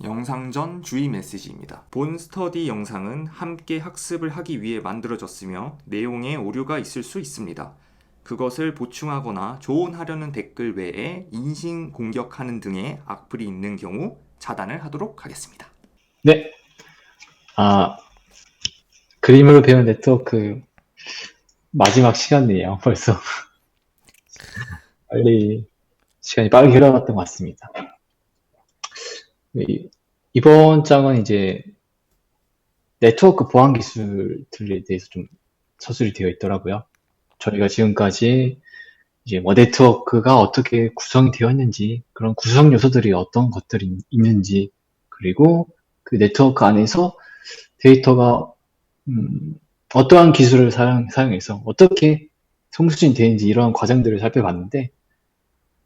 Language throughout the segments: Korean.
영상전 주의 메시지입니다. 본 스터디 영상은 함께 학습을 하기 위해 만들어졌으며 내용에 오류가 있을 수 있습니다. 그것을 보충하거나 조언하려는 댓글 외에 인신공격하는 등의 악플이 있는 경우 차단을 하도록 하겠습니다. 네. 그림으로 배운 네트워크 마지막 시간이에요. 벌써 시간이 빠르게 흘러갔던 것 같습니다. 이번 장은 이제 네트워크 보안 기술들에 대해서 좀 서술이 되어 있더라고요. 저희가 지금까지 이제 뭐 네트워크가 어떻게 구성이 되어 있는지, 그런 구성 요소들이 어떤 것들이 있는지, 그리고 그 네트워크 안에서 데이터가 어떠한 기술을 사용해서 어떻게 송수진이 되는지 이러한 과정들을 살펴봤는데,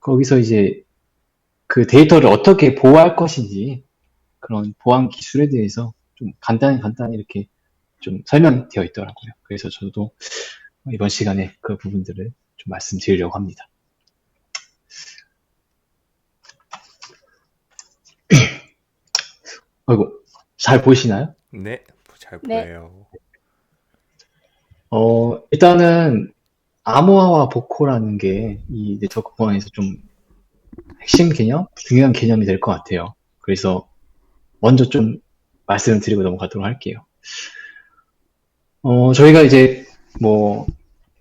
거기서 이제 그 데이터를 어떻게 보호할 것인지 그런 보안 기술에 대해서 좀 간단히 이렇게 좀 설명되어 있더라고요. 그래서 저도 이번 시간에 그 부분들을 좀 말씀드리려고 합니다. 아이고, 잘 보이시나요? 네, 잘 네. 보여요. 일단은 암호화와 복호라는 게 이 네트워크 보안에서 좀 핵심 개념, 중요한 개념이 될 것 같아요. 그래서 먼저 좀 말씀을 드리고 넘어가도록 할게요. 저희가 이제 뭐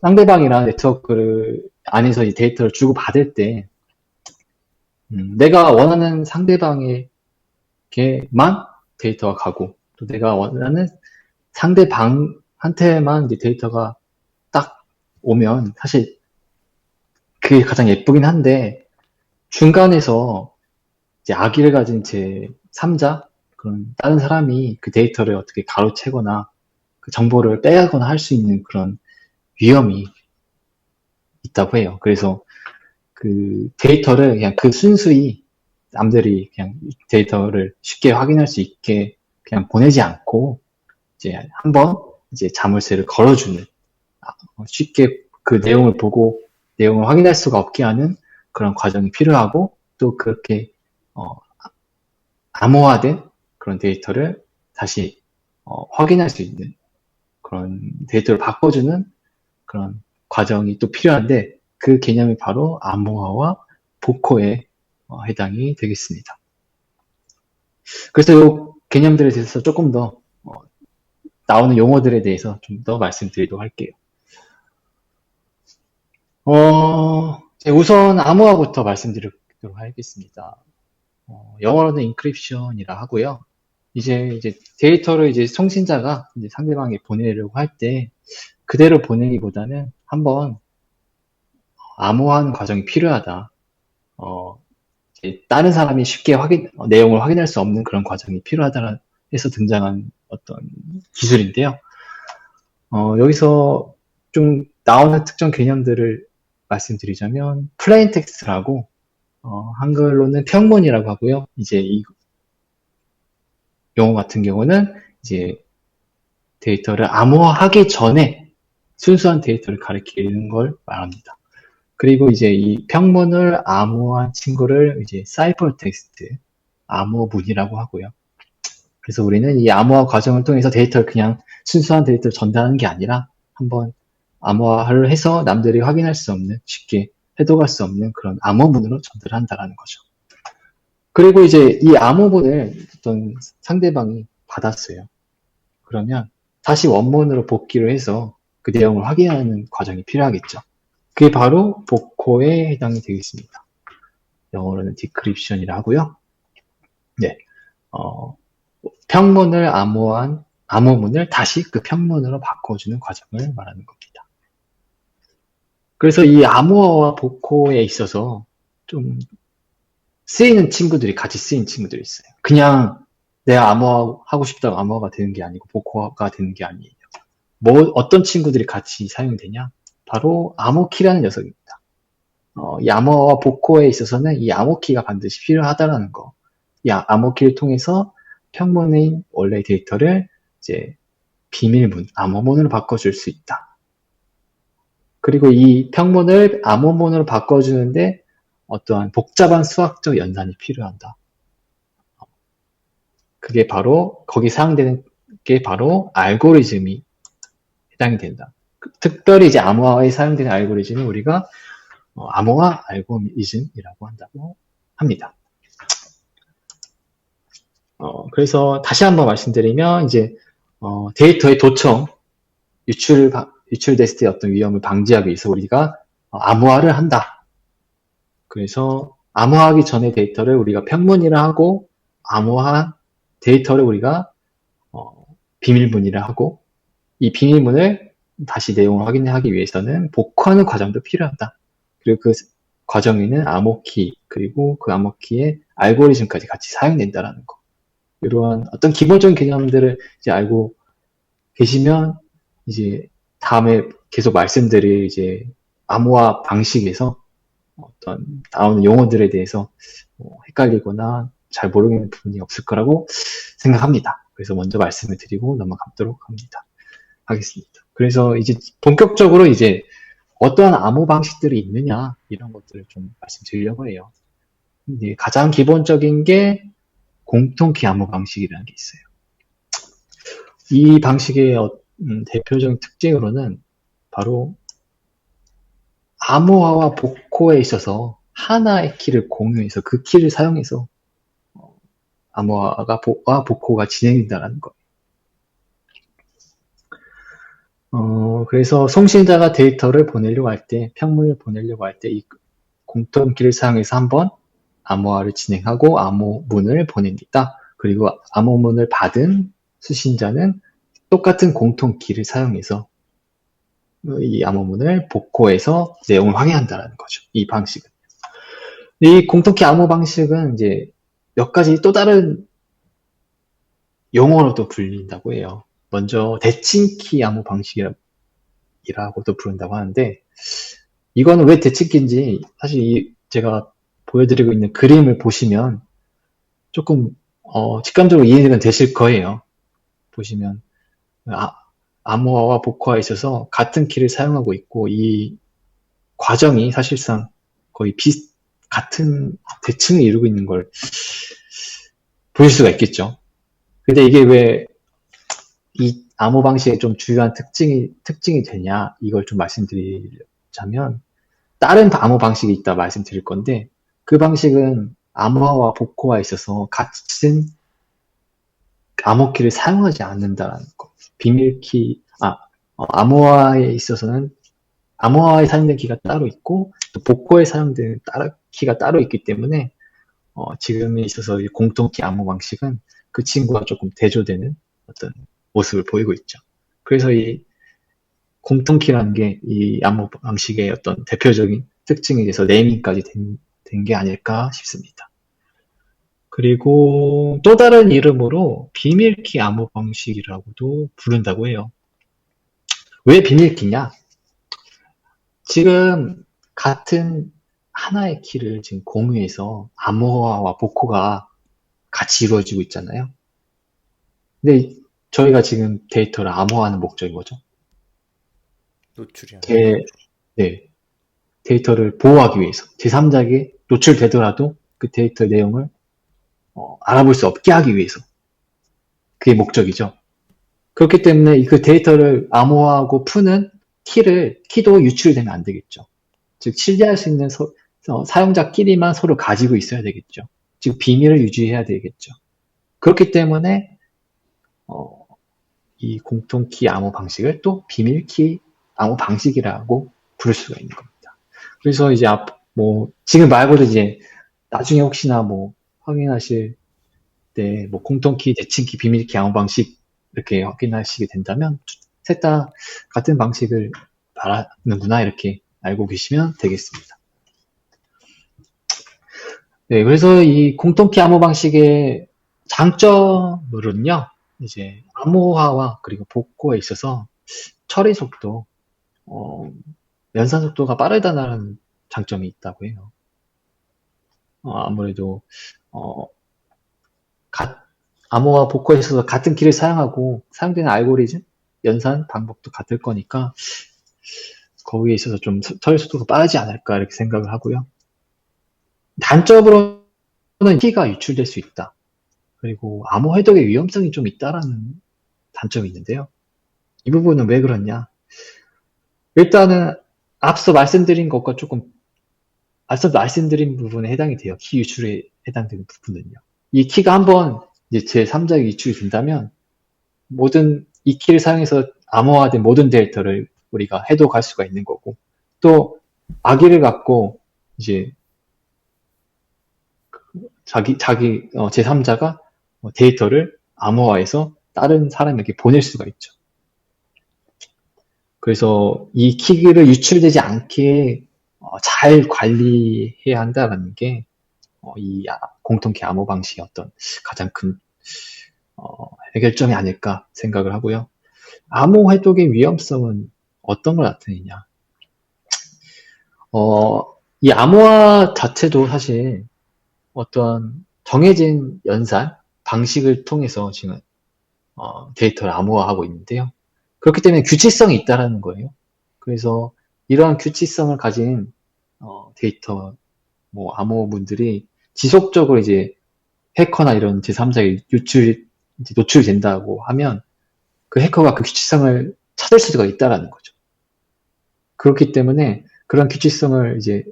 상대방이랑 네트워크를 안에서 이 데이터를 주고 받을 때 내가 원하는 상대방에게만 데이터가 가고 또 내가 원하는 상대방한테만 이제 데이터가 딱 오면 사실 그게 가장 예쁘긴 한데 중간에서 이제 악의를 가진 제 3자 그런 다른 사람이 그 데이터를 어떻게 가로채거나 그 정보를 빼가거나 할 수 있는 그런 위험이 있다고 해요. 그래서 그 데이터를 그냥 그 순수히 남들이 그냥 데이터를 쉽게 확인할 수 있게 그냥 보내지 않고 이제 한번 이제 자물쇠를 걸어주는 쉽게 그 내용을 보고 내용을 확인할 수가 없게 하는 그런 과정이 필요하고 또 그렇게 암호화된 그런 데이터를 다시 확인할 수 있는 그런 데이터를 바꿔주는 그런 과정이 또 필요한데 그 개념이 바로 암호화와 복호에 해당이 되겠습니다. 그래서 이 개념들에 대해서 조금 더 나오는 용어들에 대해서 좀 더 말씀드리도록 할게요. 우선 암호화부터 말씀드리도록 하겠습니다. 영어로는 인크립션이라 하고요. 이제 데이터를 이제 송신자가 이제 상대방에 보내려고 할 때 그대로 보내기보다는 한번 암호화하는 과정이 필요하다. 다른 사람이 쉽게 내용을 확인할 수 없는 그런 과정이 필요하다 해서 등장한 어떤 기술인데요. 여기서 좀 나오는 특정 개념들을 말씀드리자면 플레인 텍스트라고 한글로는 평문이라고 하고요. 이제 이 용어 같은 경우는 이제 데이터를 암호화하기 전에 순수한 데이터를 가리키는 걸 말합니다. 그리고 이제 이 평문을 암호화한 친구를 이제 사이퍼 텍스트, 암호문이라고 하고요. 그래서 우리는 이 암호화 과정을 통해서 데이터를 그냥 순수한 데이터를 전달하는 게 아니라 한번 암호화를 해서 남들이 확인할 수 없는, 쉽게 해독할 수 없는 그런 암호문으로 전달한다라는 거죠. 그리고 이제 이 암호문을 어떤 상대방이 받았어요. 그러면 다시 원문으로 복기를 해서 그 내용을 확인하는 과정이 필요하겠죠. 그게 바로 복호에 해당이 되겠습니다. 영어로는 디크립션이라 하고요. 네, 평문을 암호한 암호문을 다시 그 평문으로 바꿔주는 과정을 말하는 겁니다. 그래서 이 암호화와 복호에 있어서 좀 쓰이는 친구들이 같이 쓰이는 친구들이 있어요. 그냥 내가 암호화하고 싶다고 암호화가 되는 게 아니고 복호가 되는 게 아니에요. 어떤 친구들이 같이 사용되냐? 바로 암호키라는 녀석입니다. 이 암호화와 복호에 있어서는 이 암호키가 반드시 필요하다라는 거. 이 암호키를 통해서 평문의 원래 데이터를 이제 비밀문, 암호문으로 바꿔줄 수 있다. 그리고 이 평문을 암호문으로 바꿔주는데 어떠한 복잡한 수학적 연산이 필요하다. 그게 바로 거기 사용되는 게 바로 알고리즘이 해당이 된다. 특별히 이제 암호화에 사용되는 알고리즘이 우리가 암호화 알고리즘이라고 한다고 합니다. 그래서 다시 한번 말씀드리면 이제 데이터의 도청, 유출됐을 때 어떤 위험을 방지하기 위해서 우리가 암호화를 한다. 그래서 암호화하기 전에 데이터를 우리가 평문이라 하고 암호화 데이터를 우리가 비밀문이라 하고 이 비밀문을 다시 내용을 확인하기 위해서는 복구하는 과정도 필요하다. 그리고 그 과정에는 암호키 그리고 그 암호키의 알고리즘까지 같이 사용된다라는 거. 이러한 어떤 기본적인 개념들을 이제 알고 계시면 이제 다음에 계속 말씀드릴 이제 암호화 방식에서 어떤 나오는 용어들에 대해서 헷갈리거나 잘 모르겠는 부분이 없을 거라고 생각합니다. 그래서 먼저 말씀을 드리고 넘어가도록 하겠습니다. 그래서 이제 본격적으로 이제 어떠한 암호 방식들이 있느냐 이런 것들을 좀 말씀드리려고 해요. 이제 가장 기본적인 게 공통키 암호 방식이라는 게 있어요. 이 방식의 대표적인 특징으로는 바로 암호화와 복호에 있어서 하나의 키를 공유해서 그 키를 사용해서 암호화와 복호가 진행된다는 거예요. 그래서 송신자가 데이터를 보내려고 할 때, 평문을 보내려고 할 때 이 공통키를 사용해서 한번 암호화를 진행하고 암호문을 보냅니다. 그리고 암호문을 받은 수신자는 똑같은 공통키를 사용해서 이 암호문을 복호해서 내용을 확인한다는 거죠. 이 방식은. 이 공통키 암호 방식은 이제 몇 가지 또 다른 용어로도 불린다고 해요. 먼저 대칭키 암호 방식이라고도 부른다고 하는데 이거는 왜 대칭키인지 사실 제가 보여드리고 있는 그림을 보시면 조금 직감적으로 이해가 되실 거예요. 보시면 암호화와 복호화에 있어서 같은 키를 사용하고 있고 이 과정이 사실상 거의 같은 대칭을 이루고 있는 걸 보실 수가 있겠죠. 근데 이게 왜 이 암호 방식의 좀 주요한 특징이 되냐 이걸 좀 말씀드리자면 다른 암호 방식이 있다 말씀드릴 건데 그 방식은 암호화와 복호화에 있어서 같은 암호키를 사용하지 않는다라는 거. 비밀키, 암호화에 있어서는 암호화에 사용된 키가 따로 있고 또 복호에 사용된 키가 따로 있기 때문에 지금에 있어서 공통키 암호 방식은 그 친구와 조금 대조되는 어떤 모습을 보이고 있죠. 그래서 이 공통키라는 게 이 암호 방식의 어떤 대표적인 특징에 대해서 네이밍까지 된 게 아닐까 싶습니다. 그리고 또 다른 이름으로 비밀키 암호 방식이라고도 부른다고 해요. 왜 비밀키냐? 지금 같은 하나의 키를 지금 공유해서 암호화와 복호가 같이 이루어지고 있잖아요. 근데 저희가 지금 데이터를 암호화하는 목적인 거죠. 노출이 안 네, 데이터를 보호하기 위해서 제3자에게 노출되더라도 그 데이터 내용을 알아볼 수 없게 하기 위해서 그게 목적이죠. 그렇기 때문에 그 데이터를 암호화하고 푸는 키도 유출되면 안 되겠죠. 즉 신뢰할 수 있는 사용자끼리만 서로 가지고 있어야 되겠죠. 즉 비밀을 유지해야 되겠죠. 그렇기 때문에 이 공통키 암호 방식을 또 비밀키 암호 방식이라고 부를 수가 있는 겁니다. 그래서 이제 지금 말고도 이제 나중에 혹시나 확인하실 때 공통키, 대칭키, 비밀키 암호 방식 이렇게 확인하시게 된다면 셋 다 같은 방식을 말하는구나 이렇게 알고 계시면 되겠습니다. 네, 그래서 이 공통키 암호 방식의 장점으로는요, 이제 암호화와 그리고 복호에 있어서 처리 속도, 연산 속도가 빠르다는 장점이 있다고 해요. 아무래도 암호화 복호에 있어서 같은 키를 사용하고 사용되는 알고리즘, 연산 방법도 같을 거니까 거기에 있어서 좀 처리 속도가 빠르지 않을까 이렇게 생각을 하고요. 단점으로는 키가 유출될 수 있다. 그리고 암호 해독의 위험성이 좀 있다라는 단점이 있는데요. 이 부분은 왜 그렇냐? 일단은 앞서 말씀드린 것과 조금 앞서 말씀드린 부분에 해당이 돼요. 키 유출에 해당되는 부분은요. 이 키가 한번 이제 제3자에게 유출이 된다면 모든 이 키를 사용해서 암호화된 모든 데이터를 우리가 해독할 수가 있는 거고, 또 악의를 갖고 이제 제3자가 데이터를 암호화해서 다른 사람에게 보낼 수가 있죠. 그래서 이 키를 유출되지 않게 잘 관리해야 한다는 게 이 공통키 암호 방식의 어떤 가장 큰 해결점이 아닐까 생각을 하고요. 암호 해독의 위험성은 어떤 걸 나타내냐? 이 암호화 자체도 사실 어떤 정해진 연산 방식을 통해서 지금 데이터를 암호화하고 있는데요. 그렇기 때문에 규칙성이 있다라는 거예요. 그래서 이러한 규칙성을 가진 데이터 암호분들이 지속적으로 이제 해커나 이런 제3자에 노출된다고 하면 그 해커가 그 규칙성을 찾을 수가 있다라는 거죠. 그렇기 때문에 그런 규칙성을 이제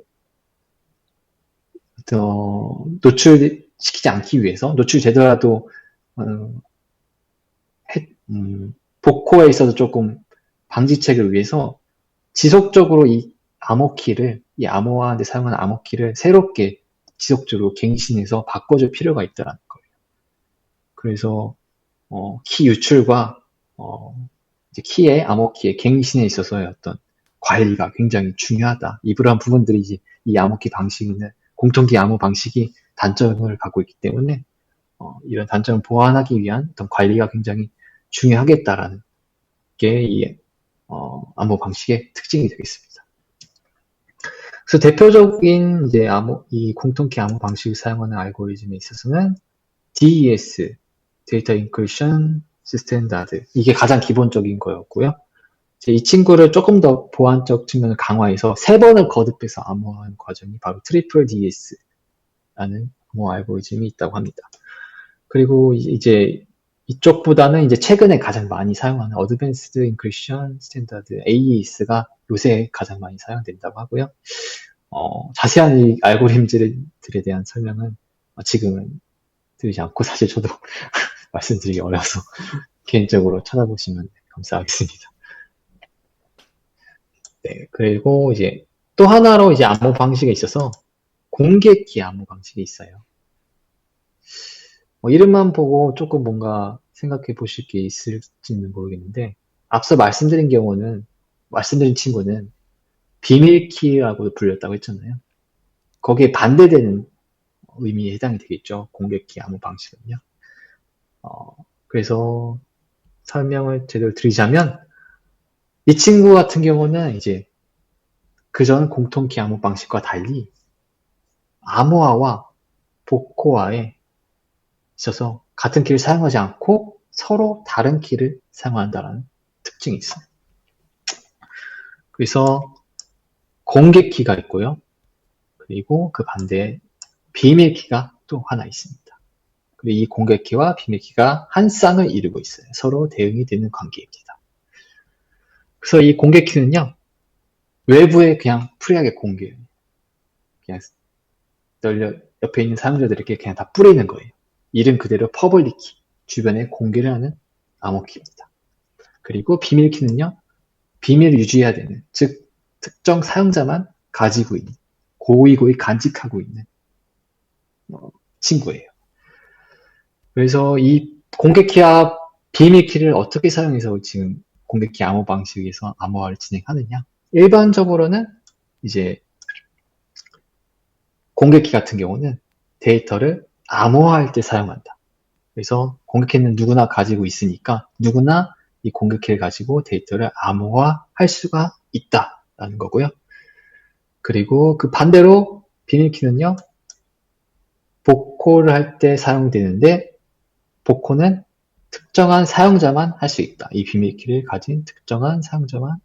노출시키지 않기 위해서 노출되더라도 복호에 있어서 조금 방지책을 위해서 지속적으로 이 암호화하는데 사용하는 암호키를 새롭게 지속적으로 갱신해서 바꿔줄 필요가 있다는 거예요. 그래서 키 유출과 이제 암호키의 갱신에 있어서의 어떤 관리가 굉장히 중요하다. 이러한 부분들이 이제 이 암호키 방식은 공통키 암호 방식이 단점을 갖고 있기 때문에 이런 단점을 보완하기 위한 어떤 관리가 굉장히 중요하겠다라는 게 이 암호 방식의 특징이 되겠습니다. 그래서 대표적인 이제 이 공통키 암호 방식을 사용하는 알고리즘에 있어서는 DES, Data Encryption Standard, 이게 가장 기본적인 거였고요. 이 친구를 조금 더 보안적 측면을 강화해서 3번을 거듭해서 암호화하는 과정이 바로 트리플 DS라는 암호 알고리즘이 있다고 합니다. 그리고 이제 이쪽보다는 이제 최근에 가장 많이 사용하는 Advanced Encryption Standard, AES가 요새 가장 많이 사용된다고 하고요. 자세한 이 알고리즘들에 대한 설명은 지금은 드리지 않고, 사실 저도 말씀드리기 어려워서 개인적으로 찾아보시면 감사하겠습니다. 네, 그리고 이제 또 하나로 이제 암호 방식에 있어서 공개키 암호 방식이 있어요. 이름만 보고 조금 뭔가 생각해 보실 게 있을지는 모르겠는데, 앞서 말씀드린 친구는 비밀키라고 불렸다고 했잖아요. 거기에 반대되는 의미에 해당이 되겠죠. 공개키 암호 방식은요. 그래서 설명을 제대로 드리자면, 이 친구 같은 경우는 이제 그전 공통키 암호 방식과 달리 암호화와 복호화에 있어서 같은 키를 사용하지 않고 서로 다른 키를 사용한다는 특징이 있어요. 그래서 공개키가 있고요. 그리고 그 반대에 비밀키가 또 하나 있습니다. 그리고 이 공개키와 비밀키가 한 쌍을 이루고 있어요. 서로 대응이 되는 관계입니다. 그래서 이 공개키는요, 외부에 그냥 프리하게 공개해요. 그냥 옆에 있는 사용자들에게 그냥 다 뿌리는 거예요. 이름 그대로 퍼블릭키, 주변에 공개를 하는 암호키입니다. 그리고 비밀키는요, 비밀을 유지해야 되는, 즉 특정 사용자만 가지고 있는, 고이 간직하고 있는 친구예요. 그래서 이 공개키와 비밀키를 어떻게 사용해서 지금 공개키 암호 방식에서 암호화를 진행하느냐? 일반적으로는 이제 공개키 같은 경우는 데이터를 암호화할 때 사용한다. 그래서 공개키는 누구나 가지고 있으니까 누구나 이 공개키를 가지고 데이터를 암호화할 수가 있다라는 거고요. 그리고 그 반대로 비밀키는요, 복호를 할 때 사용되는데, 복호는 특정한 사용자만 할 수 있다. 이 비밀키를 가진 특정한 사용자만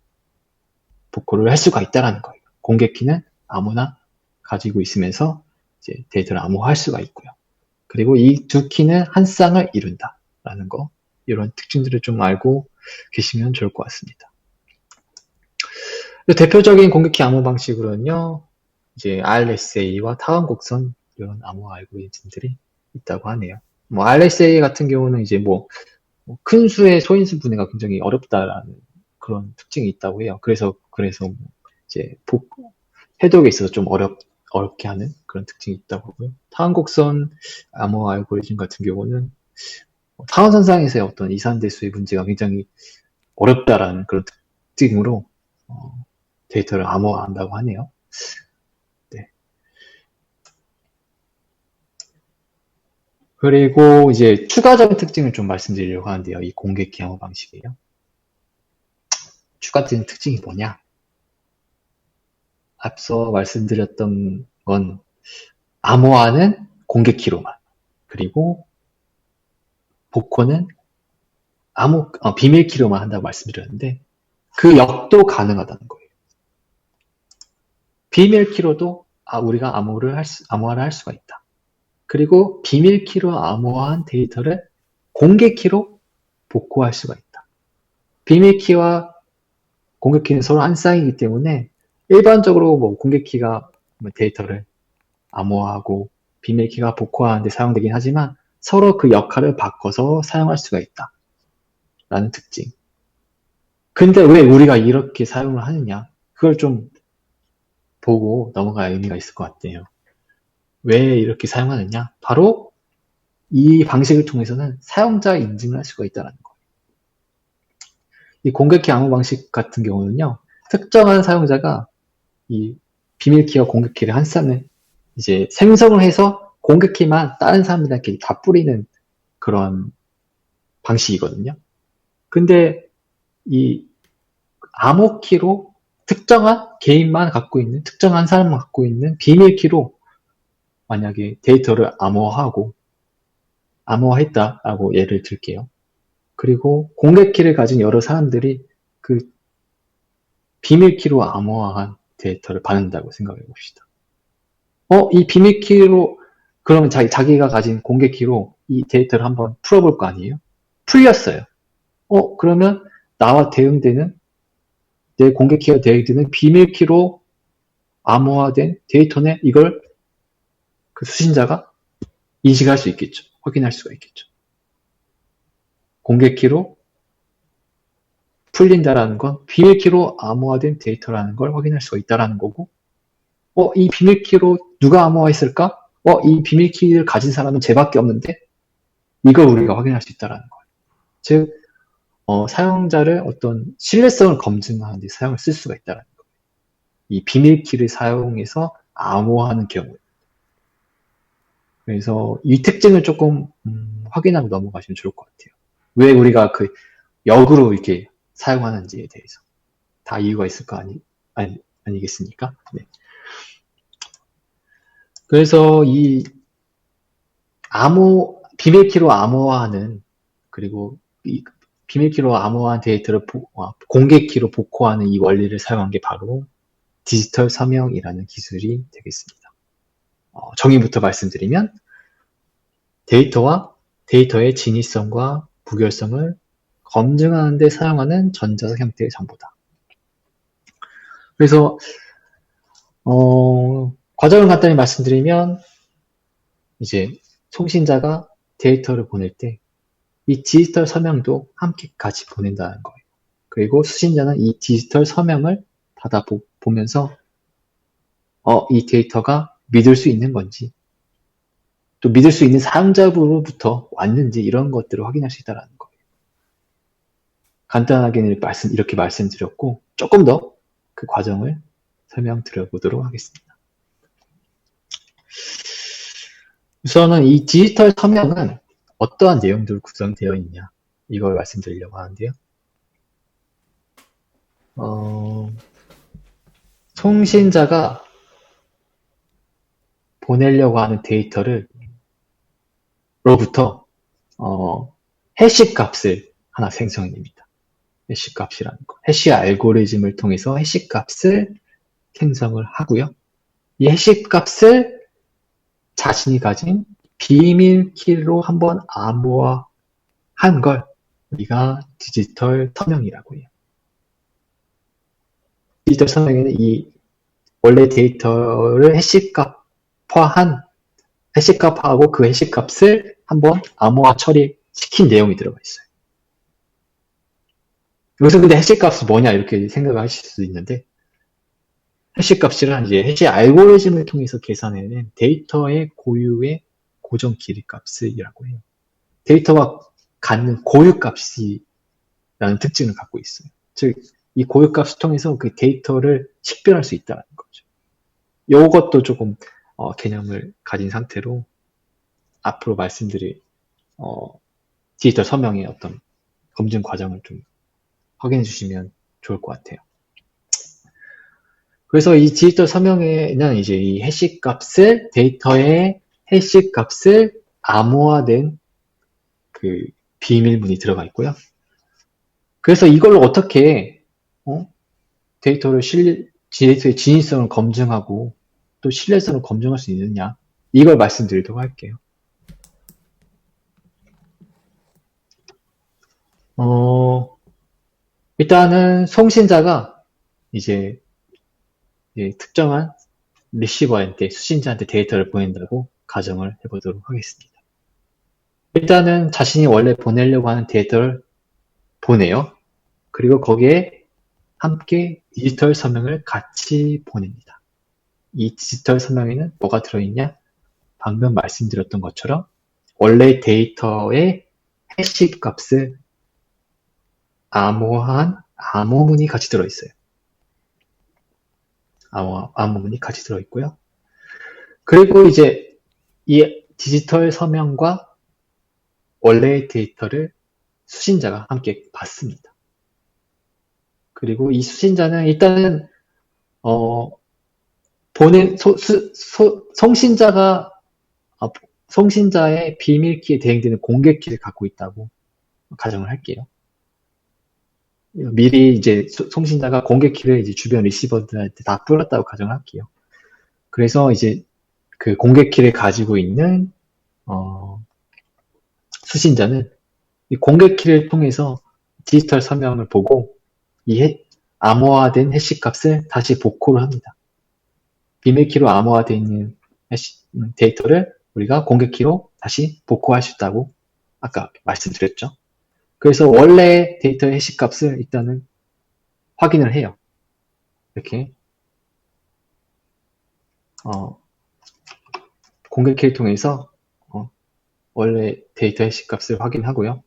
복호를 할 수가 있다라는 거예요. 공개키는 아무나 가지고 있으면서 이제 데이터를 암호화할 수가 있고요. 그리고 이 두 키는 한 쌍을 이룬다라는 거, 이런 특징들을 좀 알고 계시면 좋을 것 같습니다. 대표적인 공격키 암호 방식으로는요, 이제 RSA와 타원 곡선 이런 암호 알고리즘들이 있다고 하네요. 뭐 RSA 같은 경우는 이제 큰 수의 소인수 분해가 굉장히 어렵다라는 그런 특징이 있다고 해요. 그래서 이제 해독에 있어서 좀 어렵게 하는 그런 특징이 있다고 하고요. 타원곡선 암호 알고리즘 같은 경우는 타원선상에서의 어떤 이산대수의 문제가 굉장히 어렵다라는 그런 특징으로 데이터를 암호화한다고 하네요. 네. 그리고 이제 추가적인 특징을 좀 말씀드리려고 하는데요. 이 공개키 암호 방식이에요. 추가적인 특징이 뭐냐? 앞서 말씀드렸던 건 암호화는 공개키로만, 그리고 복호는 비밀키로만 한다고 말씀드렸는데 그 역도 가능하다는 거예요. 비밀키로도 우리가 암호화를 할 수가 있다. 그리고 비밀키로 암호화한 데이터를 공개키로 복호할 수가 있다. 비밀키와 공개키는 서로 한 쌍이기 때문에 일반적으로 공개키가 데이터를 암호화하고 비밀키가 복호하는 데 사용되긴 하지만 서로 그 역할을 바꿔서 사용할 수가 있다. 라는 특징. 근데 왜 우리가 이렇게 사용을 하느냐? 그걸 좀 보고 넘어갈 의미가 있을 것 같아요. 왜 이렇게 사용하느냐? 바로 이 방식을 통해서는 사용자 인증을 할 수가 있다는 거예요. 이 공개키 암호 방식 같은 경우는요, 특정한 사용자가 이 비밀키와 공개키를 한 쌍을 이제 생성을 해서 공개키만 다른 사람들한테 다 뿌리는 그런 방식이거든요. 근데 이 암호키로 특정한 개인만 갖고 있는, 특정한 사람만 갖고 있는 비밀키로 만약에 데이터를 암호화했다라고 예를 들게요. 그리고 공개키를 가진 여러 사람들이 그 비밀키로 암호화한 데이터를 받는다고 생각해 봅시다. 이 비밀키로, 그러면 자기가 가진 공개키로 이 데이터를 한번 풀어볼 거 아니에요? 풀렸어요. 그러면 나와 대응되는, 내 공개키와 대응되는 비밀키로 암호화된 데이터네, 이걸 그 수신자가 인식할 수 있겠죠. 확인할 수가 있겠죠. 공개키로 풀린다라는 건 비밀키로 암호화된 데이터라는 걸 확인할 수가 있다라는 거고, 이 비밀키로 누가 암호화했을까? 이 비밀키를 가진 사람은 쟤밖에 없는데, 이걸 우리가 확인할 수 있다라는 거예요. 즉, 사용자를 어떤 신뢰성을 검증하는 데 사용을 쓸 수가 있다는 거예요. 이 비밀키를 사용해서 암호화하는 경우에. 그래서 이 특징을 조금 확인하고 넘어가시면 좋을 것 같아요. 왜 우리가 그 역으로 이렇게 사용하는지에 대해서 다 이유가 있을 거 아니겠습니까? 네. 그래서 이 비밀키로 암호화하는, 그리고 이 비밀키로 암호화한 데이터를 공개키로 복호하는 이 원리를 사용한 게 바로 디지털 서명이라는 기술이 되겠습니다. 정의부터 말씀드리면 데이터의 진위성과 부결성을 검증하는 데 사용하는 전자적 형태의 정보다. 그래서 과정을 간단히 말씀드리면 이제 송신자가 데이터를 보낼 때 이 디지털 서명도 함께 같이 보낸다는 거예요. 그리고 수신자는 이 디지털 서명을 받아보면서 이 데이터가 믿을 수 있는 건지, 또 믿을 수 있는 사용자로부터 왔는지, 이런 것들을 확인할 수 있다는 거예요. 간단하게 이렇게 말씀드렸고, 조금 더 그 과정을 설명드려보도록 하겠습니다. 우선은 이 디지털 서명은 어떠한 내용들로 구성되어 있냐, 이걸 말씀드리려고 하는데요. 송신자가 보내려고 하는 데이터를 로부터 해시 값을 하나 생성해냅니다. 해시 값이라는 거. 해시 알고리즘을 통해서 해시 값을 생성을 하고요. 이 해시 값을 자신이 가진 비밀키로 한번 암호화한 걸 우리가 디지털 서명이라고 해요. 디지털 서명에는 이 원래 데이터를 해시값화하고 그 해시값을 한번 암호화 처리시킨 내용이 들어가 있어요. 여기서 근데 해시값이 뭐냐 이렇게 생각을 하실 수도 있는데, 해시값이란 이제 해시 알고리즘을 통해서 계산해낸 데이터의 고유의 고정 길이값이라고 해요. 데이터가 갖는 고유값이라는 특징을 갖고 있어요. 즉, 이 고유값을 통해서 그 데이터를 식별할 수 있다는 거죠. 이것도 조금 개념을 가진 상태로 앞으로 말씀드릴 디지털 서명의 어떤 검증 과정을 좀 확인해 주시면 좋을 것 같아요. 그래서 이 디지털 서명에는 이제 이 데이터의 해시값을 암호화된 그 비밀문이 들어가 있고요. 그래서 이걸로 어떻게 데이터의 진위성을 검증하고 또 신뢰성을 검증할 수 있느냐, 이걸 말씀드리도록 할게요. 일단은 송신자가 이제 특정한 리시버한테, 수신자한테 데이터를 보낸다고 가정을 해보도록 하겠습니다. 일단은 자신이 원래 보내려고 하는 데이터를 보내요. 그리고 거기에 함께 디지털 서명을 같이 보냅니다. 이 디지털 서명에는 뭐가 들어있냐? 방금 말씀드렸던 것처럼 원래 데이터의 해시 값을 암호한 암호문이 같이 들어있어요. 암호문이 같이 들어있고요. 그리고 이제 이 디지털 서명과 원래의 데이터를 수신자가 함께 받습니다. 그리고 이 수신자는 일단은 송신자의 비밀키에 대응되는 공개키를 갖고 있다고 가정을 할게요. 미리 이제 송신자가 공개키를 이제 주변 리시버들한테 다 뿌렸다고 가정을 할게요. 그래서 이제 그 공개키를 가지고 있는 수신자는 이 공개키를 통해서 디지털 서명을 보고 이 암호화된 해시값을 다시 복호를 합니다. 비밀키로 암호화되어 있는 데이터를 우리가 공개키로 다시 복호할 수 있다고 아까 말씀드렸죠. 그래서 원래 데이터의 해시값을 일단은 확인을 해요. 이렇게 공개키를 통해서 원래 데이터 해시값을 확인하고요.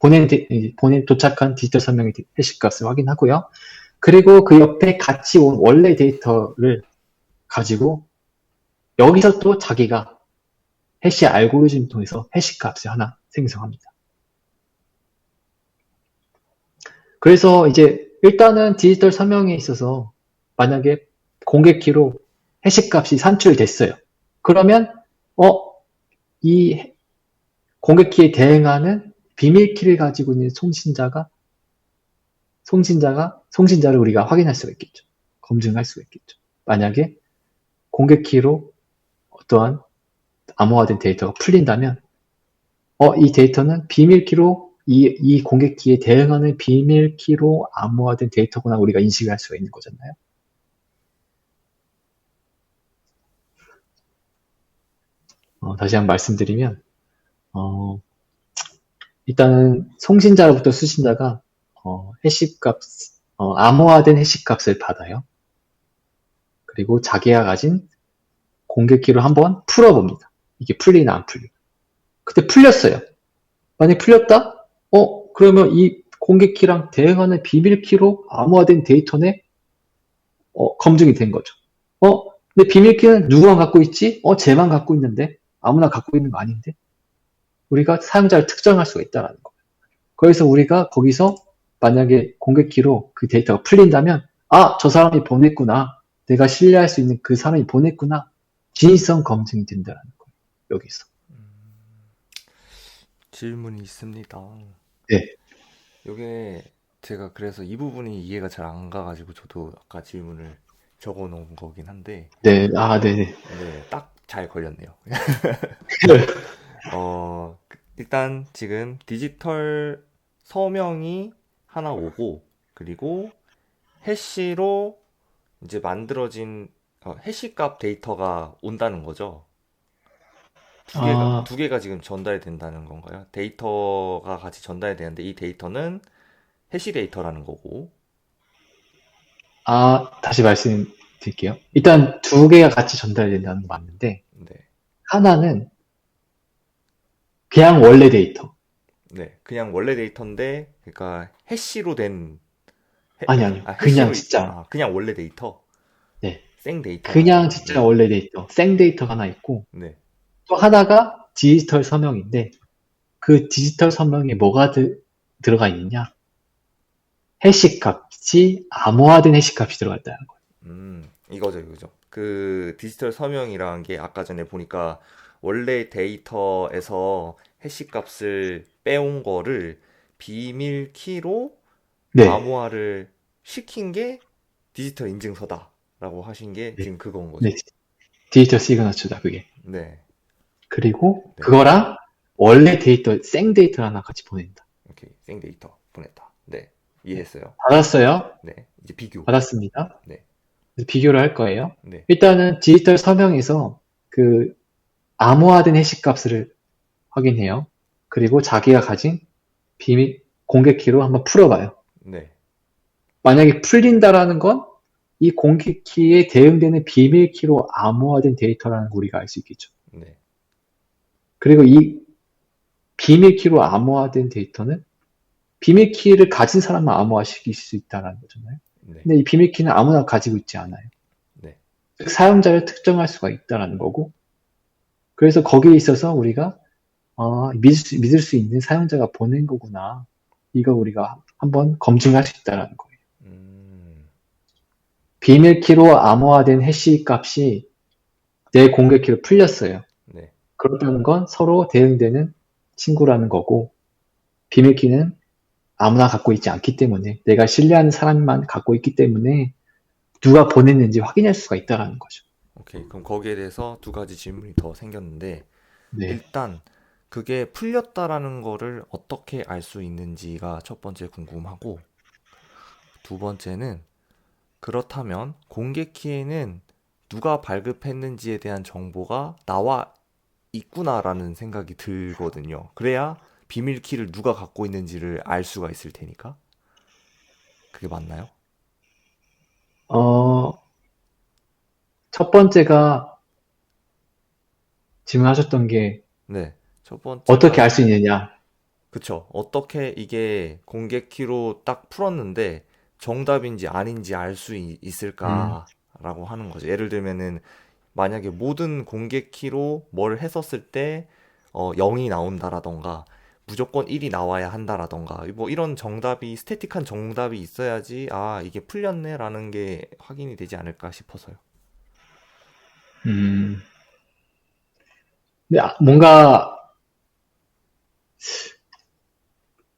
도착한 디지털 서명의 해시값을 확인하고요. 그리고 그 옆에 같이 온 원래 데이터를 가지고 여기서 또 자기가 해시 알고리즘을 통해서 해시값을 하나 생성합니다. 그래서 이제 일단은 디지털 서명에 있어서 만약에 공개키로 해시값이 산출됐어요. 그러면 이 공개키에 대응하는 비밀키를 가지고 있는 송신자를 우리가 확인할 수가 있겠죠. 검증할 수가 있겠죠. 만약에 공개키로 어떠한 암호화된 데이터가 풀린다면 이 데이터는 비밀키로 이 공개키에 대응하는 비밀키로 암호화된 데이터구나 우리가 인식을 할 수가 있는 거잖아요. 다시 한번 말씀드리면 일단은 송신자로부터 수신자가 암호화된 해시값을 받아요. 그리고 자기가 가진 공개키로 한번 풀어봅니다. 이게 풀리나 안 풀리나. 그때 풀렸어요. 만약 풀렸다? 그러면 이 공개키랑 대응하는 비밀키로 암호화된 데이터네? 검증이 된 거죠. 근데 비밀키는 누구만 갖고 있지? 쟤만 갖고 있는데? 아무나 갖고 있는 거 아닌데? 우리가 사용자를 특정할 수가 있다는 거예요. 그래서 우리가 거기서 만약에 공개키로 그 데이터가 풀린다면 저 사람이 보냈구나. 내가 신뢰할 수 있는 그 사람이 보냈구나. 진위성 검증이 된다는 거예요. 여기서. 질문이 있습니다. 네. 요게 제가 그래서 이 부분이 이해가 잘 안 가가지고 저도 아까 질문을 적어 놓은 거긴 한데 네, 네네. 네, 딱 잘 걸렸네요. 일단 지금 디지털 서명이 하나 오고, 그리고 해시로 이제 만들어진 해시값 데이터가 온다는 거죠. 아, 두 개가 지금 전달이 된다는 건가요? 데이터가 같이 전달이 되는데 이 데이터는 해시 데이터라는 거고, 다시 말씀드릴게요. 일단 두 개가 같이 전달된다는 거 맞는데, 네, 하나는 그냥 원래 데이터. 네, 그냥 원래 데이터인데, 그러니까 해시로 된, 아니요. 그냥 진짜, 그냥 원래 데이터, 네. 생 데이터라는 그냥 거, 진짜 네, 원래 데이터. 생 데이터가 하나 있고, 네, 또 하나가 디지털 서명인데, 그 디지털 서명에 뭐가 들어가 있느냐? 해시 값이 암호화된 해시 값이 들어가 있다는 거예요. 이거죠, 이거죠. 그 디지털 서명이라는 게 아까 전에 보니까 원래 데이터에서 해시 값을 빼온 거를 비밀 키로 네, 암호화를 시킨 게 디지털 인증서다라고 하신 게 네, 지금 그건 네. 거죠. 디지털 시그너처다, 그게. 네, 그리고 네. 그거랑 원래 데이터, 생 데이터 하나 같이 보낸다. 오케이. 생 데이터 보냈다. 네, 네. 이해했어요. 받았어요? 네, 이제 비교. 받았습니다. 네, 그래서 비교를 할 거예요. 네, 일단은 디지털 서명에서 그 암호화된 해시 값을 확인해요. 그리고 자기가 가진 비밀 공개 키로 한번 풀어봐요. 네, 만약에 풀린다라는 건 이 공개 키에 대응되는 비밀 키로 암호화된 데이터라는 걸 우리가 알 수 있겠죠. 네, 그리고 이 비밀 키로 암호화된 데이터는 비밀 키를 가진 사람만 암호화시킬 수 있다는 거잖아요. 네, 근데 이 비밀 키는 아무나 가지고 있지 않아요. 네. 즉 사용자를 특정할 수가 있다는 거고, 그래서 거기에 있어서 우리가 믿을 수 있는 사용자가 보낸 거구나. 이거 우리가 한번 검증할 수 있다는 거예요. 음, 비밀 키로 암호화된 해시 값이 내 공개 키로 풀렸어요. 네. 그렇다는 건 서로 대응되는 친구라는 거고, 비밀 키는 아무나 갖고 있지 않기 때문에 내가 신뢰하는 사람만 갖고 있기 때문에 누가 보냈는지 확인할 수가 있다는 거죠. 오케이. 그럼 거기에 대해서 두 가지 질문이 더 생겼는데, 네. 일단 그게 풀렸다라는 거를 어떻게 알 수 있는지가 첫 번째 궁금하고, 두 번째는 그렇다면 공개 키에는 누가 발급했는지에 대한 정보가 나와 있구나라는 생각이 들거든요. 그래야 비밀 키를 누가 갖고 있는지를 알 수가 있을 테니까. 그게 맞나요? 어, 첫 번째가 질문하셨던 게 네. 첫 어떻게 번째가 알 수 있느냐? 그쵸. 어떻게 이게 공개 키로 딱 풀었는데 정답인지 아닌지 알 수 음, 있을까라고 하는 거죠. 예를 들면은 만약에 모든 공개 키로 뭘 했었을 때 0이 나온다라던가 무조건 1이 나와야 한다라던가 뭐 이런 정답이 스태틱한 정답이 있어야지 아 이게 풀렸네라는 게 확인이 되지 않을까 싶어서요. 음. 근데 뭔가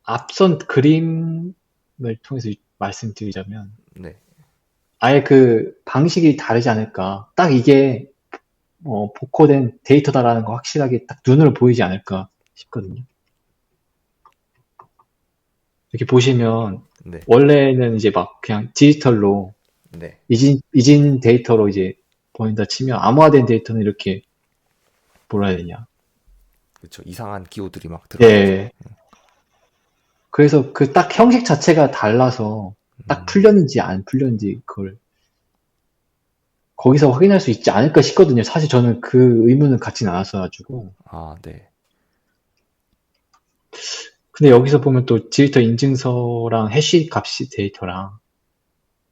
앞선 그림을 통해서 말씀드리자면 네. 아예 그 방식이 다르지 않을까. 딱 이게 복호된 데이터다라는 거 확실하게 딱 눈으로 보이지 않을까 싶거든요. 이렇게 보시면 네. 원래는 이제 막 그냥 디지털로 네. 이진 데이터로 이제 보인다 치면 암호화된 데이터는 이렇게 뭐라 해야 되냐. 그쵸. 이상한 기호들이 막 들어가죠. 예. 그래서 그 딱 형식 자체가 달라서 딱 음. 풀렸는지 안 풀렸는지 그걸 거기서 확인할 수 있지 않을까 싶거든요. 사실 저는 그 의문은 갖진 않았어가지고. 아, 네. 근데 여기서 보면 또 디지털 인증서랑 해시 값이 데이터랑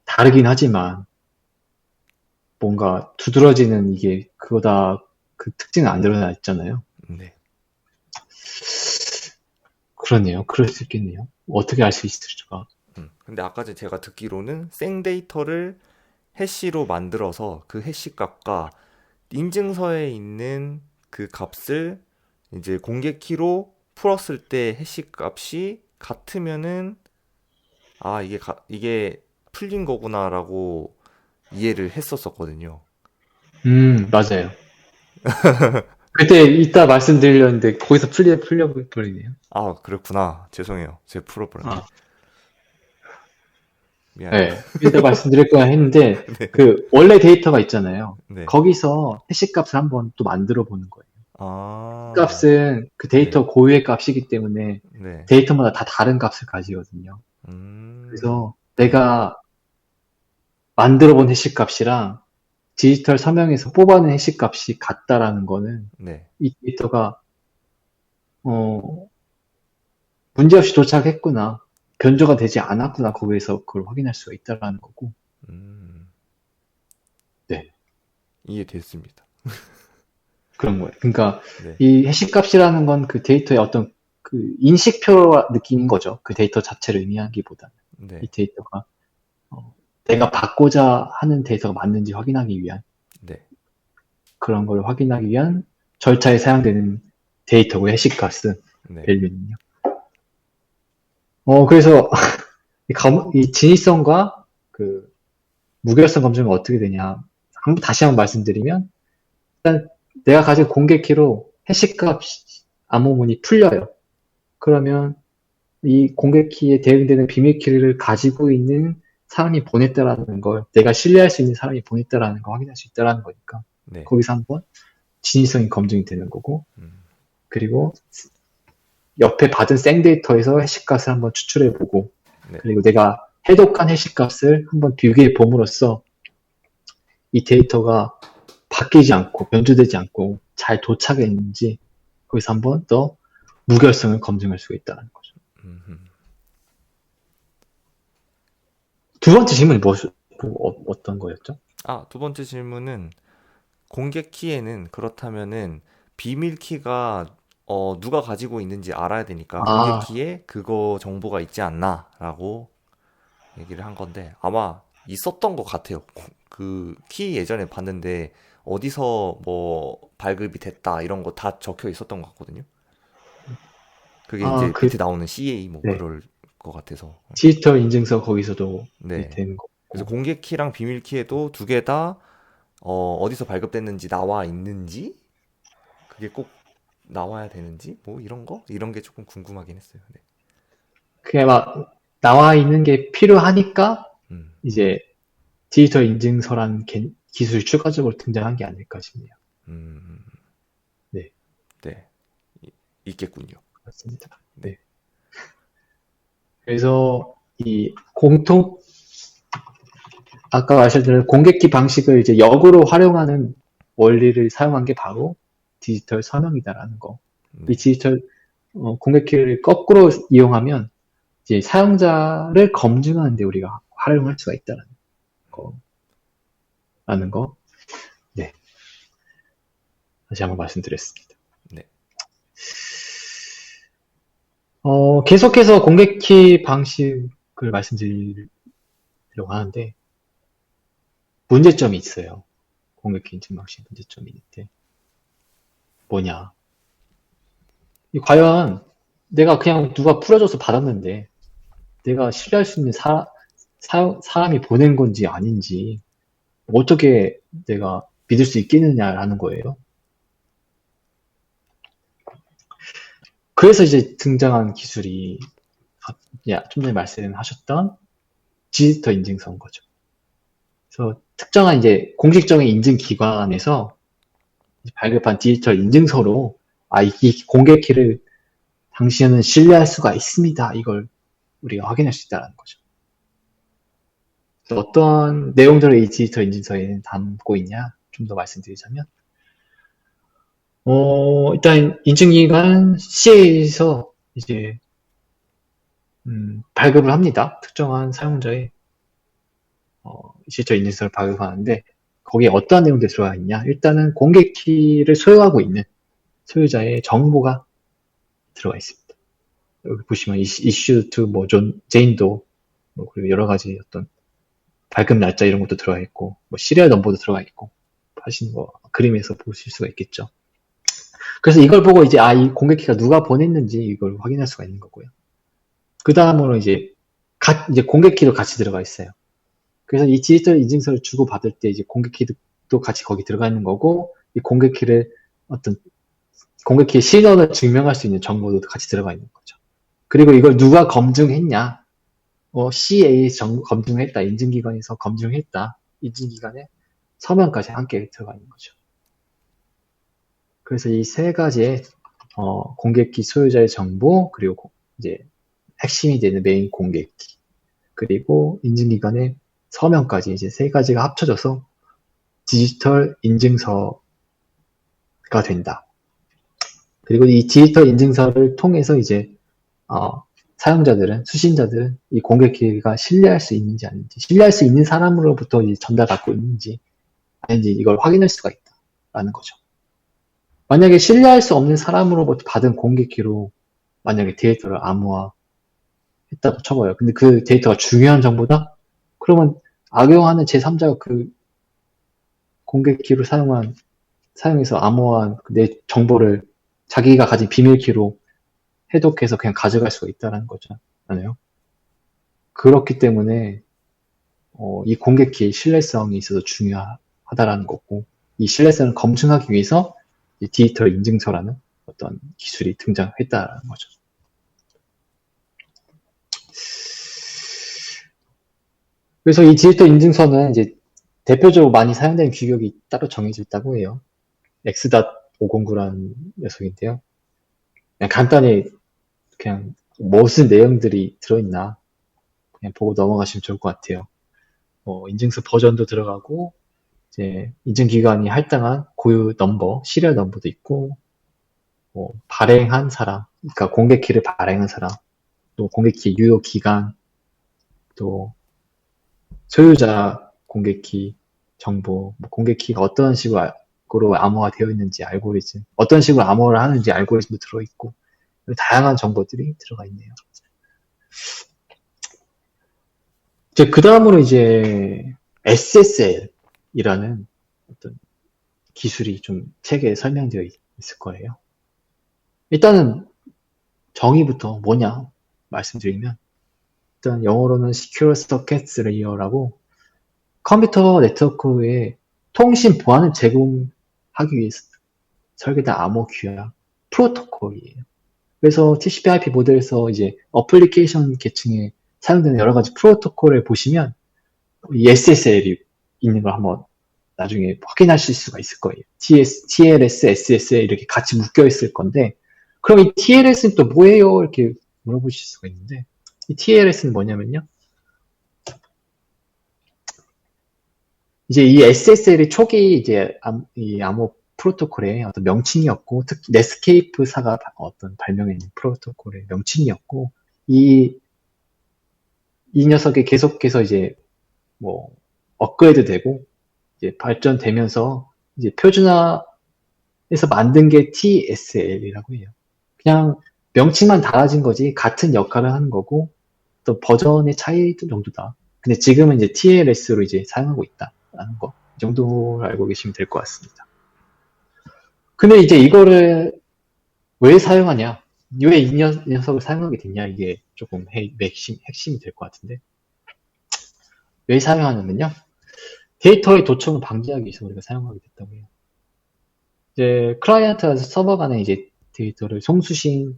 다르긴 하지만 뭔가 두드러지는 이게 그거다 그 특징은 안 드러나 있잖아요. 네. 그러네요. 그럴 수 있겠네요. 어떻게 알 수 있을까? 근데 아까 전에 제가 듣기로는 생 데이터를 해시로 만들어서 그 해시 값과 인증서에 있는 그 값을 이제 공개 키로 풀었을 때 해시 값이 같으면은 아 이게 풀린 거구나라고 이해를 했었었거든요. 맞아요. 그때 이따 말씀드리려는데 거기서 풀려버리네요. 아, 그렇구나. 죄송해요. 제가 풀어버렸네. 아, 미안해요. 네. 이따 말씀드릴 거야 했는데, 네. 그, 원래 데이터가 있잖아요. 네. 거기서 해시값을 한번 또 만들어 보는 거예요. 아, 값은 그 네. 데이터 고유의 값이기 때문에 네. 데이터마다 다 다른 값을 가지거든요. 그래서 네. 내가 만들어 본 해시값이랑 디지털 서명에서 뽑아낸 해시값이 같다라는 거는 네. 이 데이터가, 어, 문제없이 도착했구나. 변조가 되지 않았구나. 거기에서 그걸 확인할 수가 있다라는 거고. 음, 네. 이해됐습니다. 그런 거예요. 그러니까 네. 이 해시값이라는 건 그 데이터의 어떤 그 인식표 느낌인 거죠. 그 데이터 자체를 의미하기보다 이 네. 데이터가 내가 받고자 하는 데이터가 맞는지 확인하기 위한 네. 그런 걸 확인하기 위한 절차에 사용되는 데이터고 해시값은 네. 밸류는요. 그래서 이 진위성과 그 무결성 검증은 어떻게 되냐? 다시 한번 말씀드리면 일단 내가 가진 공개 키로 해시값 암호문이 풀려요. 그러면 이 공개 키에 대응되는 비밀 키를 가지고 있는 사람이 보냈다라는 걸 내가 신뢰할 수 있는 사람이 보냈다라는 걸 확인할 수 있다라는 거니까 네. 거기서 한번 진위성이 검증이 되는 거고 음, 그리고 옆에 받은 생데이터에서 해시값을 한번 추출해보고 네. 그리고 내가 해독한 해시값을 한번 비교해 봄으로써 이 데이터가 바뀌지 않고 변조되지 않고 잘 도착했는지 거기서 한번 더 무결성을 검증할 수가 있다는 거죠. 음. 두 번째 질문이 어떤 거였죠? 아, 두 번째 질문은 공개 키에는 그렇다면은 비밀 키가 누가 가지고 있는지 알아야 되니까 공개 아, 키에 그거 정보가 있지 않나라고 얘기를 한 건데 아마 있었던 것 같아요. 그 키 예전에 봤는데 어디서 뭐 발급이 됐다 이런 거 다 적혀 있었던 것 같거든요. 그게 이제 그, 밑에 나오는 CA 뭐 네. 그럴 것 같아서. 디지털 인증서 거기서도 네. 되는 그래서 거고. 공개 키랑 비밀 키에도 두 개 다 어디서 발급됐는지 나와 있는지 그게 꼭 나와야 되는지 뭐 이런 거 이런 게 조금 궁금하긴 했어요. 네. 그게 막 나와 있는 게 필요하니까 음, 이제 디지털 인증서라는 기술이 추가적으로 등장한 게 아닐까 싶네요. 음, 네, 네, 있겠군요. 그렇습니다. 네, 네. 그래서 이 공통 아까 말씀드린 공개키 방식을 이제 역으로 활용하는 원리를 사용한 게 바로 디지털 서명이다라는 거. 이 네, 디지털 공개키를 거꾸로 이용하면 이제 사용자를 검증하는데 우리가 활용할 수가 있다는 거라는 거. 네, 다시 한번 말씀드렸습니다. 네, 계속해서 공개키 방식을 말씀드리려고 하는데 문제점이 있어요. 공개키 인증 방식 문제점이 있는데 뭐냐? 과연 내가 그냥 누가 풀어줘서 받았는데 내가 신뢰할 수 있는 사람이 보낸 건지 아닌지 어떻게 내가 믿을 수 있겠느냐라는 거예요. 그래서 이제 등장한 기술이 좀 전에 말씀하셨던 디지털 인증서인 거죠. 그래서 특정한 이제 공식적인 인증 기관에서 발급한 디지털 인증서로 이 공개 키를 당신은 신뢰할 수가 있습니다. 이걸 우리가 확인할 수 있다는 거죠. 어떤 내용들을 이 디지털 인증서에는 담고 있냐? 좀 더 말씀드리자면, 일단 인증기관 CA에서 이제 발급을 합니다. 특정한 사용자의 디지털 인증서를 발급하는데 거기에 어떠한 내용들이 들어가 있냐? 일단은 공개 키를 소유하고 있는 소유자의 정보가 들어가 있습니다. 여기 보시면 이슈 to 뭐 제인도 그리고 여러 가지 어떤 발급 날짜 이런 것도 들어가 있고 뭐 시리얼 넘버도 들어가 있고 하신 거 그림에서 보실 수가 있겠죠. 그래서 이걸 보고 이제 이 공개키가 누가 보냈는지 이걸 확인할 수가 있는 거고요. 그 다음으로 이제 공개키도 같이 들어가 있어요. 그래서 이 디지털 인증서를 주고 받을 때 이제 공개키도 같이 거기 들어가 있는 거고 이 공개키를 어떤 공격키의 신원을 증명할 수 있는 정보도 같이 들어가 있는 거죠. 그리고 이걸 누가 검증했냐? CA에서 검증했다. 인증기관에서 검증했다. 인증기관의 서명까지 함께 들어가 있는 거죠. 그래서 이 세 가지의 공개키 소유자의 정보, 그리고 이제 핵심이 되는 메인 공개키, 그리고 인증기관의 서명까지 이제 세 가지가 합쳐져서 디지털 인증서가 된다. 그리고 이 디지털 인증서를 통해서 이제 사용자들은, 수신자들은 이 공개키가 신뢰할 수 있는지 아닌지, 신뢰할 수 있는 사람으로부터 전달받고 있는지 아닌지 이걸 확인할 수가 있다라는 거죠. 만약에 신뢰할 수 없는 사람으로부터 받은 공개키로 만약에 데이터를 암호화했다고 쳐봐요. 근데 그 데이터가 중요한 정보다? 그러면 악용하는 제3자가 그 공개키로 사용해서 암호화한 내 정보를 자기가 가진 비밀키로 해독해서 그냥 가져갈 수가 있다는 거잖아요. 그렇기 때문에 이 공개키의 신뢰성이 있어서 중요하다라는 거고, 이 신뢰성을 검증하기 위해서 디지털 인증서라는 어떤 기술이 등장했다는 거죠. 그래서 이 디지털 인증서는 이제 대표적으로 많이 사용되는 규격이 따로 정해져 있다고 해요. X.509라는 녀석인데요. 그냥 간단히 그냥 무슨 내용들이 들어있나 그냥 보고 넘어가시면 좋을 것 같아요. 인증서 버전도 들어가고, 이제 인증기관이 할당한 고유 넘버, 시리얼 넘버도 있고, 발행한 사람, 그러니까 공개키를 발행한 사람, 또 공개키 유효 기간, 또 소유자 공개키 정보, 공개키가 어떤 식으로 암호화되어 있는지 알고리즘, 어떤 식으로 암호를 하는지 알고리즘도 들어있고, 다양한 정보들이 들어가 있네요. 그 다음으로 이제 SSL이라는 어떤 기술이 좀 책에 설명되어 있을 거예요. 일단은 정의부터 뭐냐 말씀드리면, 일단 영어로는 Secure Circuits Layer라고 컴퓨터 네트워크의 통신 보안을 제공하기 위해서 설계된 암호 규약 프로토콜이에요. 그래서 TCP/IP 모델에서 이제 어플리케이션 계층에 사용되는 여러 가지 프로토콜을 보시면 이 SSL이 있는 걸 한번 나중에 확인하실 수가 있을 거예요. TLS, SSL 이렇게 같이 묶여 있을 건데, 그럼 이 TLS는 또 뭐예요? 이렇게 물어보실 수가 있는데, 이 TLS는 뭐냐면요. 이제 이 SSL이 초기 이제 이 암호 프로토콜의 어떤 명칭이었고, 특히 넷스케이프사가 어떤 발명한 프로토콜의 명칭이었고, 이 녀석이 계속해서 이제 뭐 업그레이드 되고 이제 발전되면서 이제 표준화해서 만든 게 TSL이라고 해요. 그냥 명칭만 달라진 거지 같은 역할을 하는 거고, 또 버전의 차이 정도다. 근데 지금은 이제 TLS로 이제 사용하고 있다라는 거, 이 정도로 알고 계시면 될 것 같습니다. 근데 이제 이거를 왜 사용하냐? 왜 이 녀석을 사용하게 됐냐? 이게 조금 핵심이 될 것 같은데, 왜 사용하냐면요. 데이터의 도청을 방지하기 위해서 우리가 사용하게 됐다고 해요. 이제 클라이언트와 서버 간에 이제 데이터를 송수신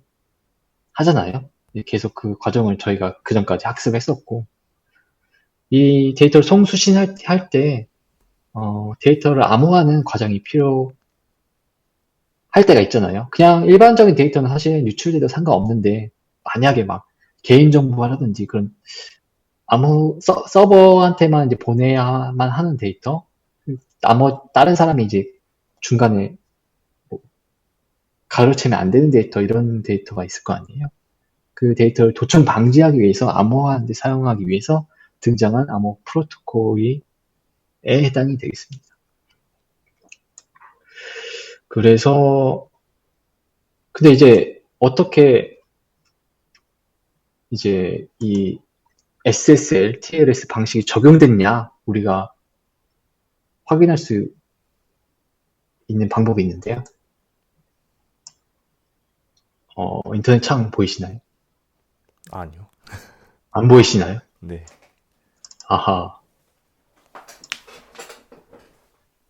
하잖아요. 계속 그 과정을 저희가 그 전까지 학습했었고, 이 데이터를 송수신할 때 데이터를 암호화하는 과정이 필요할 때가 있잖아요. 그냥 일반적인 데이터는 사실 유출돼도 상관없는데, 만약에 막 개인정보라든지 그런 서버한테만 이제 보내야만 하는 데이터, 다른 사람이 이제 중간에 뭐 가로채면 안 되는 데이터, 이런 데이터가 있을 거 아니에요. 그 데이터를 도청 방지하기 위해서, 암호화하는 데 사용하기 위해서 등장한 암호 프로토콜에 해당이 되겠습니다. 그래서 근데 이제 어떻게 이제 이 SSL, TLS 방식이 적용됐냐, 우리가 확인할 수 있는 방법이 있는데요. 인터넷 창 보이시나요? 아니요. 안 보이시나요? 네. 아하.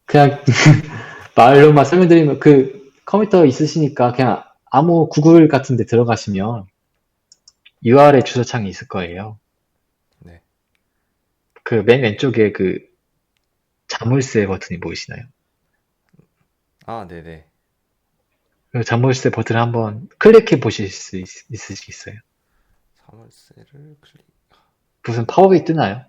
그냥 말로만 설명드리면, 그 컴퓨터 있으시니까 그냥 아무 구글 같은 데 들어가시면 URL 주소창이 있을 거예요. 네. 그 맨 왼쪽에 그 자물쇠 버튼이 보이시나요? 아, 네네. 그 자물쇠 버튼을 한번 클릭해 보실 수 있으시겠어요? 자물쇠를 클릭. 무슨 팝업이 뜨나요?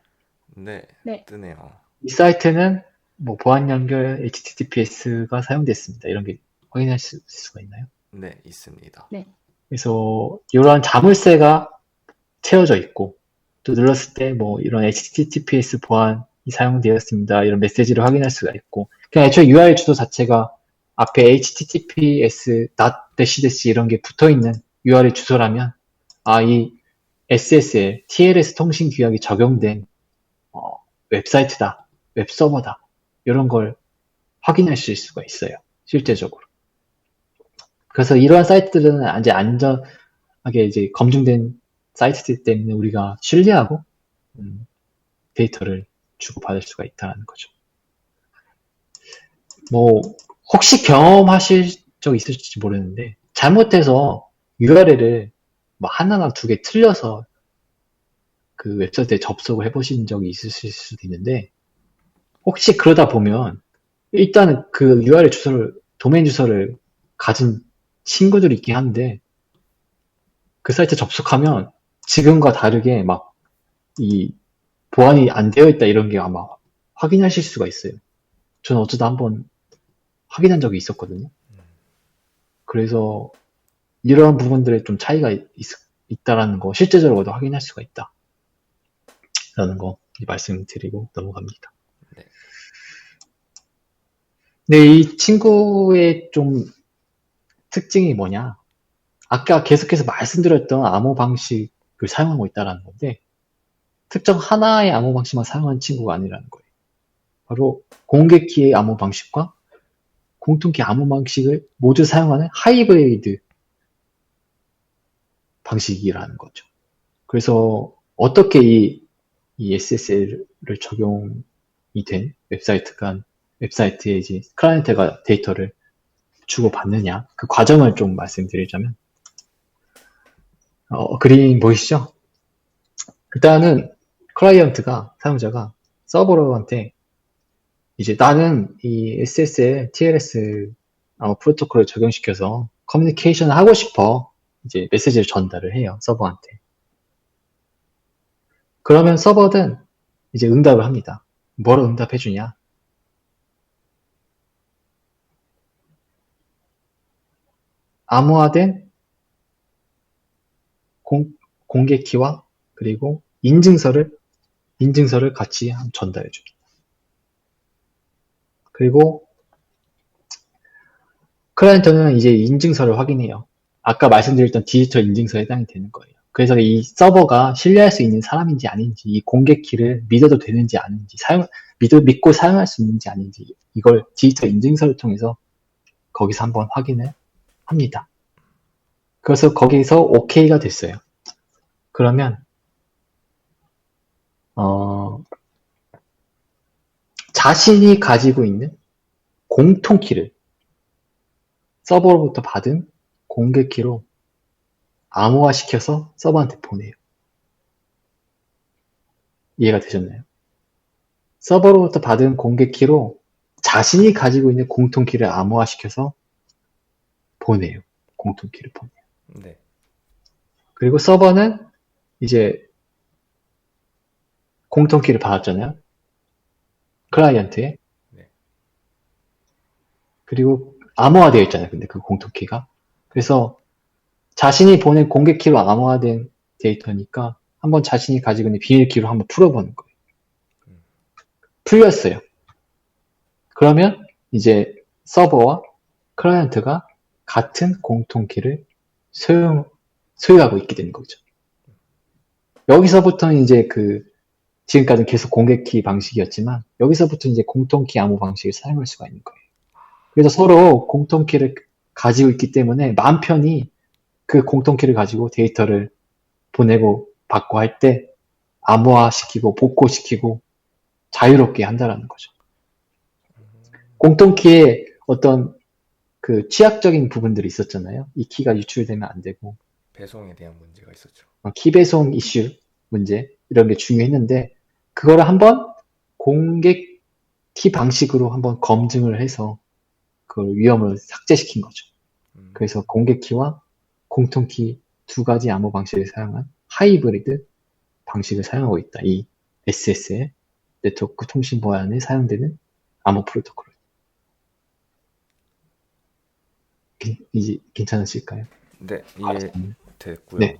네, 네. 뜨네요. 이 사이트는 뭐 보안 연결 HTTPS가 사용됐습니다. 이런 게 확인하실 수가 있나요? 네, 있습니다. 네. 그래서 이러한 자물쇠가 채워져 있고 또 눌렀을 때 뭐 이런 HTTPS 보안이 사용되었습니다. 이런 메시지를 확인할 수가 있고 그냥 애초에 URL 주소 자체가 앞에 HTTPS 이런 게 붙어 있는 URL 주소라면 이 SSL, TLS 통신 규약이 적용된 어, 웹사이트다, 웹서버다 이런 걸 확인하실 수가 있어요. 실제적으로. 그래서 이러한 사이트들은 이제 안전하게 이제 검증된 사이트들 때문에 우리가 신뢰하고 데이터를 주고받을 수가 있다는 거죠. 뭐 혹시 경험하실 적 있을지 모르는데 잘못해서 URL을 뭐 하나나 두 개 틀려서 그 웹사이트에 접속을 해보신 적이 있으실 수도 있는데 혹시 그러다 보면 일단은 그 URL 주소를 도메인 주소를 가진 친구들이 있긴 한데 그 사이트 접속하면 지금과 다르게 막 이 보안이 안 되어 있다 이런 게 아마 확인하실 수가 있어요. 저는 어쩌다 한번 확인한 적이 있었거든요. 그래서 이러한 부분들에 좀 차이가 있다라는 거 실제적으로도 확인할 수가 있다라는 거 말씀드리고 넘어갑니다. 네. 근데 이 친구의 좀 특징이 뭐냐? 아까 계속해서 말씀드렸던 암호 방식을 사용하고 있다라는 건데 특정 하나의 암호 방식만 사용하는 친구가 아니라는 거예요. 바로 공개키의 암호 방식과 공통키 암호 방식을 모두 사용하는 하이브리드 방식이라는 거죠. 그래서 어떻게 이 SSL을 적용이 된 웹사이트에 이제 클라이언트가 데이터를 주고받느냐 그 과정을 좀 말씀드리자면 그림 보이시죠? 일단은 클라이언트가 사용자가 서버러한테 이제 나는 이 SSL, TLS 프로토콜을 적용시켜서 커뮤니케이션을 하고 싶어. 이제 메시지를 전달을 해요. 서버한테. 그러면 서버는 이제 응답을 합니다. 뭐로 응답해 주냐? 암호화된 공개 키와 그리고 인증서를 같이 전달해 줍니다. 그리고 클라이언트는 이제 인증서를 확인해요. 아까 말씀드렸던 디지털 인증서에 해당이 되는 거예요. 그래서 이 서버가 신뢰할 수 있는 사람인지 아닌지, 이 공개 키를 믿어도 되는지 아닌지, 믿고 사용할 수 있는지 아닌지, 이걸 디지털 인증서를 통해서 거기서 한번 확인을 합니다. 그래서 거기서 OK가 됐어요. 그러면, 자신이 가지고 있는 공통키를 서버로부터 받은 공개 키로 암호화시켜서 서버한테 보내요. 이해가 되셨나요? 서버로부터 받은 공개 키로 자신이 가지고 있는 공통키를 암호화시켜서 보내요. 공통키를 보내요. 네. 그리고 서버는 이제 공통키를 받았잖아요. 클라이언트에. 네. 그리고 암호화되어 있잖아요. 근데 그 공통키가. 그래서 자신이 보낸 공개 키로 암호화된 데이터니까 한번 자신이 가지고 있는 비밀키로 한번 풀어보는 거예요. 풀렸어요. 그러면 이제 서버와 클라이언트가 같은 공통키를 소유하고 있게 되는 거죠. 여기서부터는 이제 지금까지는 계속 공개키 방식이었지만 여기서부터 이제 공통키 암호 방식을 사용할 수가 있는 거예요. 그래서 서로 공통키를 가지고 있기 때문에 마음 편히 그 공통키를 가지고 데이터를 보내고 받고 할 때 암호화시키고 복구시키고 자유롭게 한다라는 거죠. 공통키에 어떤 그 취약적인 부분들이 있었잖아요. 이 키가 유출되면 안 되고, 배송에 대한 문제가 있었죠. 키 배송 이슈 문제 이런 게 중요했는데 그거를 한번 공개 키 방식으로 한번 검증을 해서 그 위험을 삭제시킨 거죠. 음, 그래서 공개 키와 공통 키 두 가지 암호 방식을 사용한 하이브리드 방식을 사용하고 있다. 이 SSL 네트워크 통신 보안에 사용되는 암호 프로토콜. 이제 괜찮으실까요? 네, 알았습니다. 이해됐고요. 네,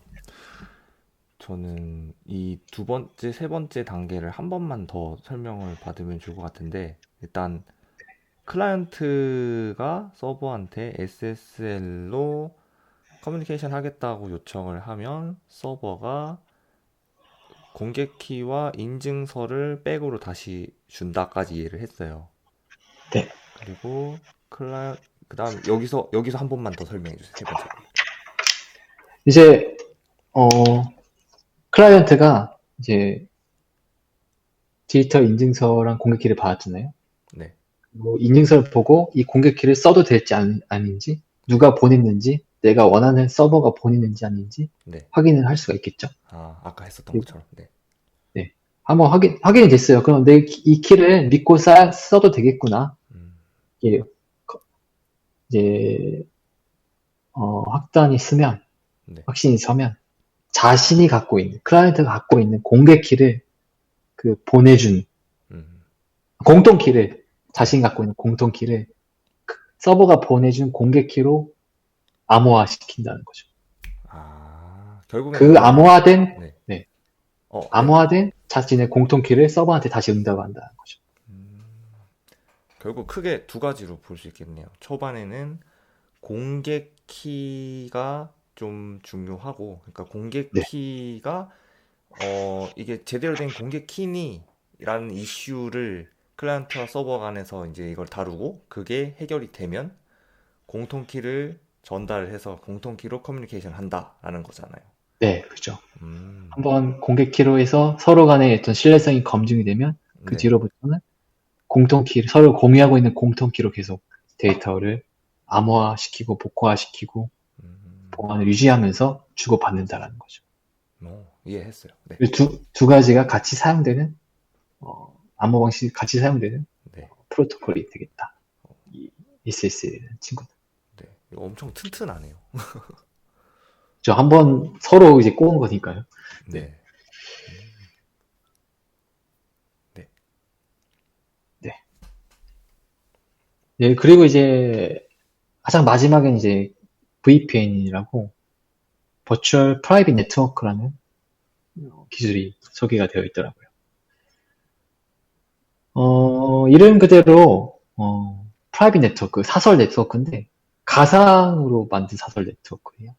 저는 이 두 번째, 세 번째 단계를 한 번만 더 설명을 받으면 좋을 것 같은데, 일단 클라이언트가 서버한테 SSL로 커뮤니케이션 하겠다고 요청을 하면 서버가 공개 키와 인증서를 백으로 다시 준다까지 이해를 했어요. 네. 그리고 그다음 여기서 한 번만 더 설명해 주세요. 세 번째. 이제 클라이언트가 이제 디지털 인증서랑 공개키를 받았잖아요. 네. 뭐 인증서를 보고 이 공개키를 써도 될지 아닌지, 누가 보냈는지, 내가 원하는 서버가 보냈는지 아닌지 네. 확인을 할 수가 있겠죠. 아까 했었던 그리고 것처럼. 네. 네. 한번 확인이 됐어요. 그럼 이 키를 믿고 써도 되겠구나. 음, 이게 이제 확단이 쓰면, 네. 확신이 서면 자신이 갖고 있는 클라이언트가 갖고 있는 공개키를 그 보내준 음, 공통키를 자신이 갖고 있는 공통키를 서버가 보내준 공개키로 암호화 시킨다는 거죠. 결국에는 그 그러면, 암호화된, 네. 네, 네. 암호화된 자신의 공통키를 서버한테 다시 응답을 한다는 거죠. 음, 결국 크게 두 가지로 볼 수 있겠네요. 초반에는 공개 키가 좀 중요하고, 그러니까 공개 네, 키가 이게 제대로 된 공개 키니? 라는 이슈를 클라이언트와 서버 간에서 이제 이걸 다루고 그게 해결이 되면 공통 키를 전달해서 공통 키로 커뮤니케이션 한다라는 거잖아요. 네, 그죠. 음, 한번 공개키로 해서 서로 간의 어떤 신뢰성이 검증이 되면 그 네. 뒤로부터는 공통키, 서로 공유하고 있는 공통키로 계속 데이터를 암호화시키고 복호화시키고 음, 보안을 유지하면서 주고받는다라는 거죠. 이해했어요. 네. 이 두 가지가 같이 사용되는 암호 방식이 같이 사용되는 네. 프로토콜이 되겠다. 이 SSL이라는 친구들. 네. 이거 엄청 튼튼하네요. 저 한번 서로 이제 꼬은 거니까요. 네, 네. 음, 네. 네. 네, 그리고 이제 가장 마지막엔 이제 VPN이라고 Virtual Private Network라는 기술이 소개가 되어 있더라고요. 이름 그대로 프라이빗 네트워크, 사설 네트워크인데 가상으로 만든 사설 네트워크예요.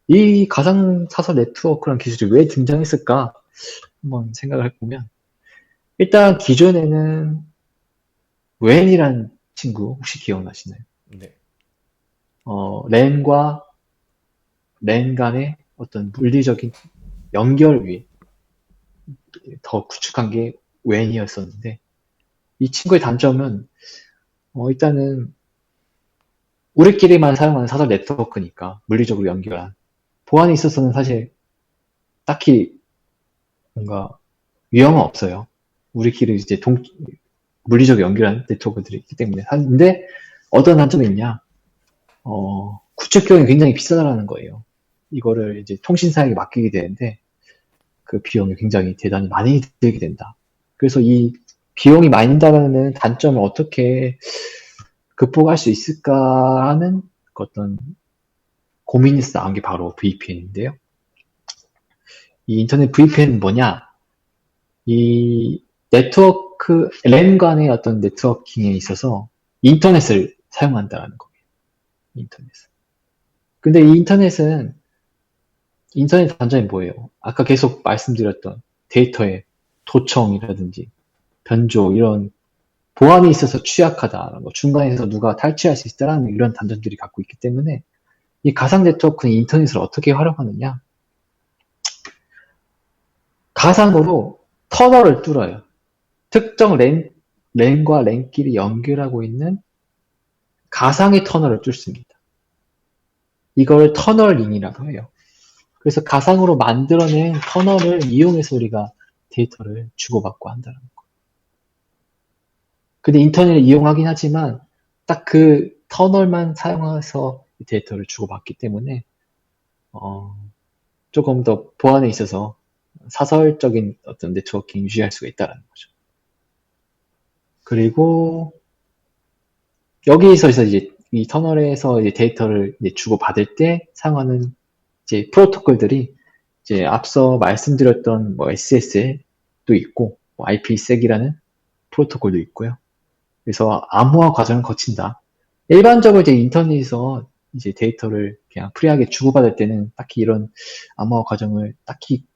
이 가상 사설 네트워크라는 기술이 왜 등장했을까? 한번 생각을 해보면 일단 기존에는 웬이라는 친구 혹시 기억나시나요? 네. 랜과 랜 간의 어떤 물리적인 연결 위에 더 구축한 게 웬이었었는데 이 친구의 단점은 일단은 우리끼리만 사용하는 사설 네트워크니까 물리적으로 연결한 보안에 있어서는 사실 딱히 뭔가 위험은 없어요. 우리끼리 이제 물리적으로 연결한 네트워크들이 있기 때문에. 근데 어떤 단점이 있냐? 구축 비용이 굉장히 비싸다라는 거예요. 이거를 이제 통신사에게 맡기게 되는데 그 비용이 굉장히 대단히 많이 들게 된다. 그래서 이 비용이 많이 든다는 단점을 어떻게 극복할 수 있을까 하는 어떤 고민에서 나온 게 바로 VPN인데요. 이 인터넷 VPN은 뭐냐? 이 네트워크, 랜 간의 어떤 네트워킹에 있어서 인터넷을 사용한다는 거예요. 인터넷을. 근데 이 인터넷 단점이 뭐예요? 아까 계속 말씀드렸던 데이터의 도청이라든지 변조, 이런 보안에 있어서 취약하다, 뭐 중간에서 누가 탈취할 수 있다라는 이런 단점들이 갖고 있기 때문에 이 가상 네트워크는 인터넷을 어떻게 활용하느냐? 가상으로 터널을 뚫어요. 특정 랜과 랜끼리 연결하고 있는 가상의 터널을 뚫습니다. 이걸 터널링이라고 해요. 그래서 가상으로 만들어낸 터널을 이용해서 우리가 데이터를 주고받고 한다는 거. 근데 인터넷을 이용하긴 하지만 딱 그 터널만 사용해서 데이터를 주고받기 때문에 조금 더 보안에 있어서 사설적인 어떤 네트워킹 유지할 수가 있다는 거죠. 그리고 여기에서 이제 이 터널에서 이제 데이터를 이제 주고받을 때 사용하는 이제 프로토콜들이 이제 앞서 말씀드렸던 뭐 SSL도 있고 뭐 IPsec이라는 프로토콜도 있고요. 그래서 암호화 과정을 거친다. 일반적으로 이제 인터넷에서 이제 데이터를 그냥 프리하게 주고받을 때는 딱히 이런 암호화 과정을 딱히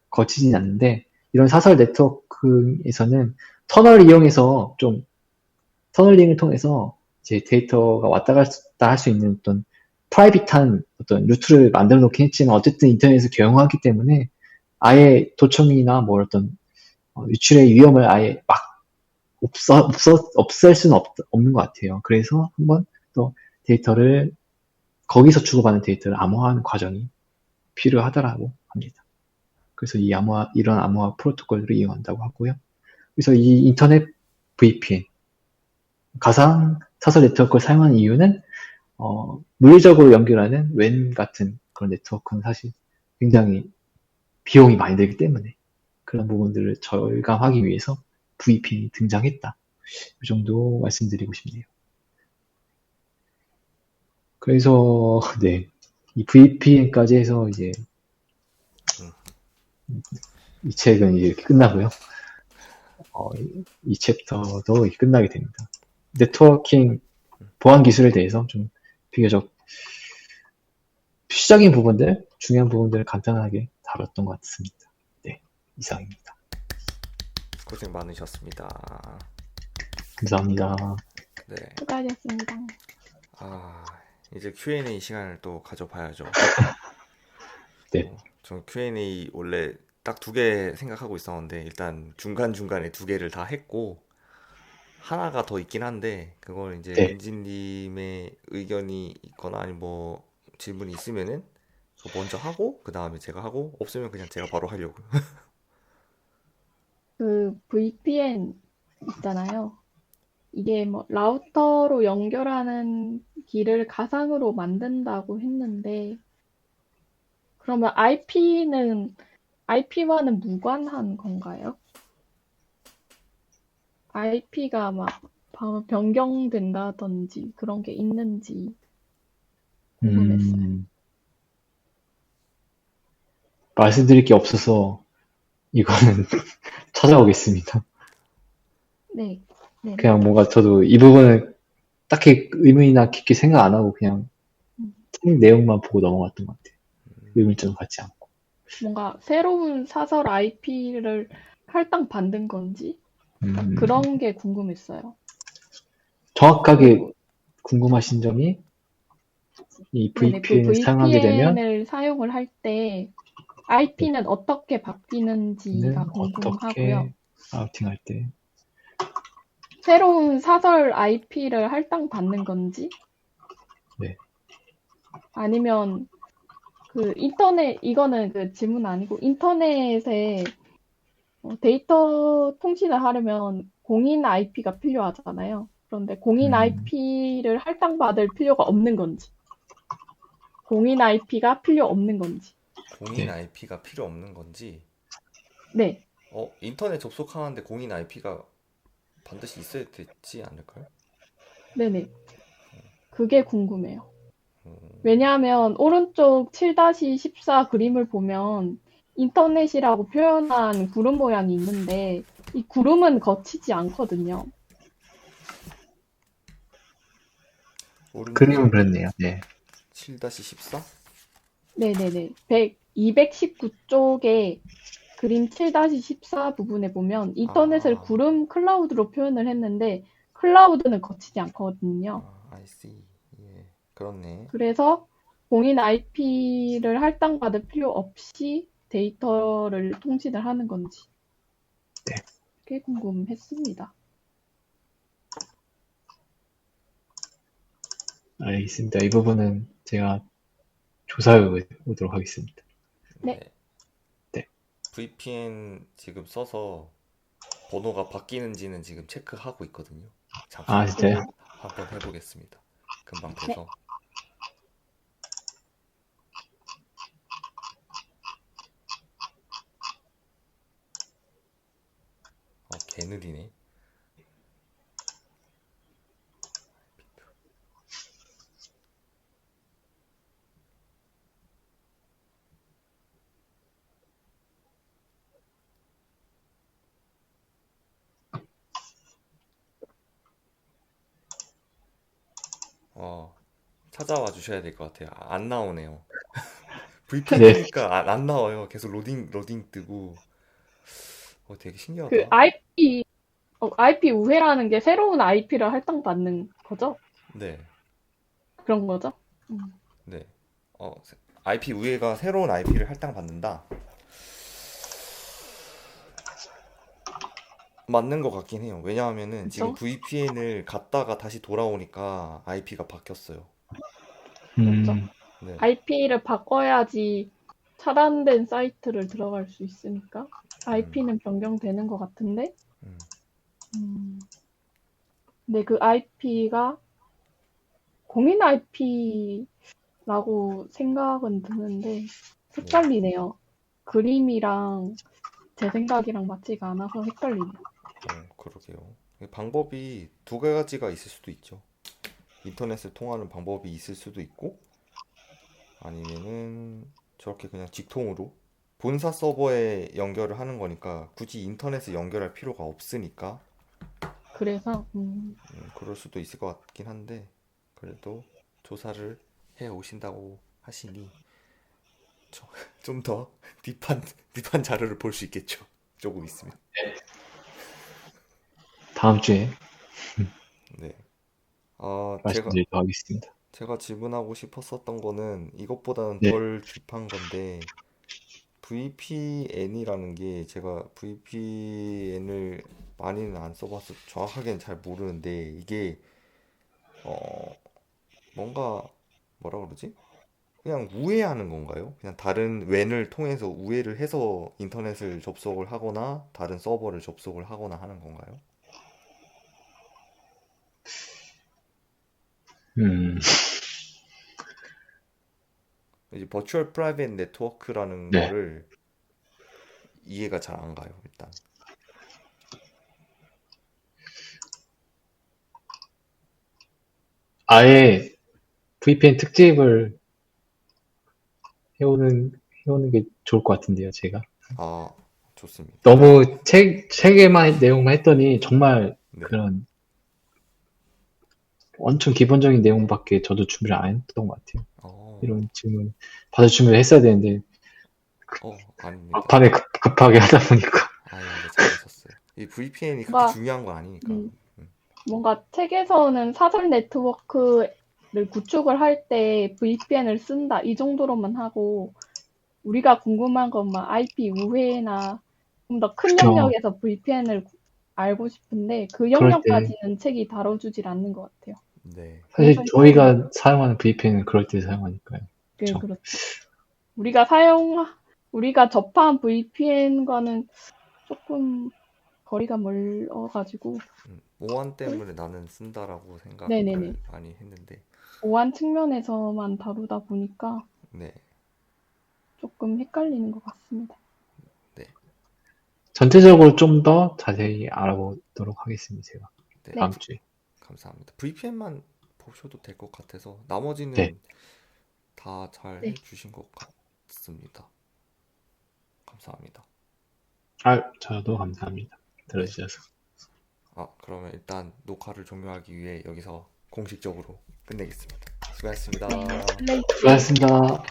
거치진 않는데 이런 사설 네트워크에서는 터널을 이용해서 좀 터널링을 통해서 이제 데이터가 왔다 갔다 할 수 있는 어떤 프라이빗한 어떤 루트를 만들어 놓긴 했지만 어쨌든 인터넷에서 경영하기 때문에 아예 도청이나 뭐 어떤 유출의 위험을 아예 막 없앨 수는 없는 것 같아요. 그래서 한번 또 데이터를 거기서 주고받는 데이터를 암호화하는 과정이 필요하다라고 합니다. 그래서 이런 암호화 프로토콜을 이용한다고 하고요. 그래서 이 인터넷 VPN, 가상 사설 네트워크를 사용하는 이유는 물리적으로 연결하는 웬 같은 그런 네트워크는 사실 굉장히 비용이 많이 들기 때문에 그런 부분들을 절감하기 위해서 VPN이 등장했다. 이 정도 말씀드리고 싶네요. 그래서 네, 이 VPN까지 해서 이제 이 책은 이제 이렇게 끝나고요. 이 챕터도 이렇게 끝나게 됩니다. 네트워킹 보안 기술에 대해서 좀 비교적 시적인 부분들, 중요한 부분들을 간단하게 다뤘던 것 같습니다. 네, 이상입니다. 고생 많으셨습니다. 감사합니다. 네. 수고하셨습니다. 이제 Q&A 시간을 또 가져봐야죠. 네. 전 Q&A 원래 딱 2개 생각하고 있었는데 일단 중간중간에 2개를 다 했고 하나가 더 있긴 한데 그걸 이제 네. 민지님의 의견이 있거나 아니 뭐 질문이 있으면은 그거 먼저 하고 그 다음에 제가 하고 없으면 그냥 제가 바로 하려고요. 그 VPN 있잖아요. 이게 뭐 라우터로 연결하는 길을 가상으로 만든다고 했는데, 그러면 IP와는 무관한 건가요? IP가 막 변경된다든지 그런 게 있는지 궁금했어요. 말씀드릴 게 없어서 이거는 찾아오겠습니다. 네, 네, 그냥 뭔가 저도 이 부분을 딱히 의문이나 깊게 생각 안 하고 그냥 책 내용만 보고 넘어갔던 것 같아요. 의문점 갖지 않고. 뭔가 새로운 사설 IP를 할당 받는 건지 그런 게 궁금했어요. 정확하게 그리고 궁금하신 점이 이 네네, 그 VPN을 사용하게 되면 VPN을 사용을 할 때 IP는 어떻게 바뀌는지가 궁금하고요. 어떻게 라우팅할 때 새로운 사설 IP를 할당 받는 건지 네. 아니면 그 이거는 그 질문 아니고 인터넷에 데이터 통신을 하려면 공인 IP가 필요하잖아요. 그런데 공인 IP를 할당받을 필요가 없는 건지, 공인 IP가 필요 없는 건지. 공인 네. IP가 필요 없는 건지 네, 인터넷 접속하는데 공인 IP가 반드시 있어야 되지 않을까요? 네네. 그게 궁금해요. 왜냐하면 오른쪽 7-14 그림을 보면 인터넷이라고 표현한 구름 모양이 있는데 이 구름은 거치지 않거든요. 그림은 그렇네요. 네. 7-14? 네네네. 219쪽에 그림 7-14 부분에 보면 인터넷을 구름 클라우드로 표현을 했는데 클라우드는 거치지 않거든요. I see. 예, 그렇네. 그래서 공인 IP를 할당받을 필요 없이 데이터를 통신을 하는 건지. 네. 꽤 궁금했습니다. 알겠습니다. 이 부분은 제가 조사해 보도록 하겠습니다. 네. 네. VPN 지금 써서 번호가 바뀌는지는 지금 체크하고 있거든요. 아, 잠시만 진짜요? 한번 해보겠습니다. 금방 네. 돼서. 개 느리네. 찾아와 주셔야 될 것 같아요. 안 나오네요. VPN 네. 뜨니까 안 나와요. 계속 로딩 뜨고. 되게 그 신기하다. IP 우회라는 게 새로운 IP를 할당받는 거죠? 네, 그런 거죠? 네. IP 우회가 새로운 IP를 할당받는다. 맞는 것 같긴 해요. 왜냐하면은 지금 그쵸? VPN을 갔다가 다시 돌아오니까 IP가 바뀌었어요. 그렇죠. 네, IP를 바꿔야지 차단된 사이트를 들어갈 수 있으니까 IP는 변경되는 것 같은데, 음, 근데 그 IP가 공인 IP라고 생각은 드는데 헷갈리네요. 그림이랑 제 생각이랑 맞지가 않아서 헷갈리네요. 그러게요. 방법이 두 가지가 있을 수도 있죠. 인터넷을 통하는 방법이 있을 수도 있고, 아니면은 저렇게 그냥 직통으로 본사 서버에 연결을 하는 거니까 굳이 인터넷을 연결할 필요가 없으니까 그래서 그럴 수도 있을 것 같긴 한데 그래도 조사를 해 오신다고 하시니 좀 더 딥한 자료를 볼 수 있겠죠. 조금 있으면. 다음 주에 네. 아, 말씀드리도록 하겠습니다. 제가 질문하고 싶었었던 거는 이것보다는 네. 덜 딥한 건데 VPN이라는 게 제가 VPN을 많이는 안 써봐서 정확하게는 잘 모르는데 이게 어 뭔가 뭐라 그러지? 그냥 우회하는 건가요? 그냥 다른 웬을 통해서 우회를 해서 인터넷을 접속을 하거나 다른 서버를 접속을 하거나 하는 건가요? 음, 이제 버추얼 프라이빗 네트워크라는 네. 거를 이해가 잘 안 가요, 일단. 아예 VPN 특집을 해오는, 해오는 게 좋을 것 같은데요, 제가. 아, 좋습니다. 너무 책에만 내용만 했더니 정말 네. 그런 엄청 기본적인 내용밖에 저도 준비를 안 했던 것 같아요. 어, 이런 질문 받을 준비를 했어야 되는데 아닙니다. 막판에 급하게 하다 보니까 아닌데 잘하셨어요. 이 VPN이 그렇게 뭔가 중요한 건 아니니까. 뭔가 책에서는 사설 네트워크를 구축을 할 때 VPN을 쓴다 이 정도로만 하고 우리가 궁금한 것만 IP 우회나 좀 더 큰 그쵸. 영역에서 VPN을 알고 싶은데 그 그럴 때 영역까지는 책이 다뤄주질 않는 것 같아요. 네. 사실 그래서 헷갈리는 저희가 사용하는 VPN은 그럴 때 사용하니까요. 게 그쵸. 그렇죠. 우리가 접한 VPN과는 조금 거리가 멀어가지고 보안 때문에 나는 쓴다라고 네네네. 생각을 많이 했는데, 보안 측면에서만 다루다 보니까 네, 조금 헷갈리는 것 같습니다. 네, 전체적으로 좀 더 자세히 알아보도록 하겠습니다, 제가. 네. 네. 다음 주에. 감사합니다. VPN만 보셔도 될 것 같아서 네. 나머지는 다 잘 네. 해주신 것 같습니다. 감사합니다. 저도 감사합니다. 네. 들어주셔서. 그러면 일단 녹화를 종료하기 위해 여기서 공식적으로 끝내겠습니다. 수고하셨습니다. 네. 수고하셨습니다.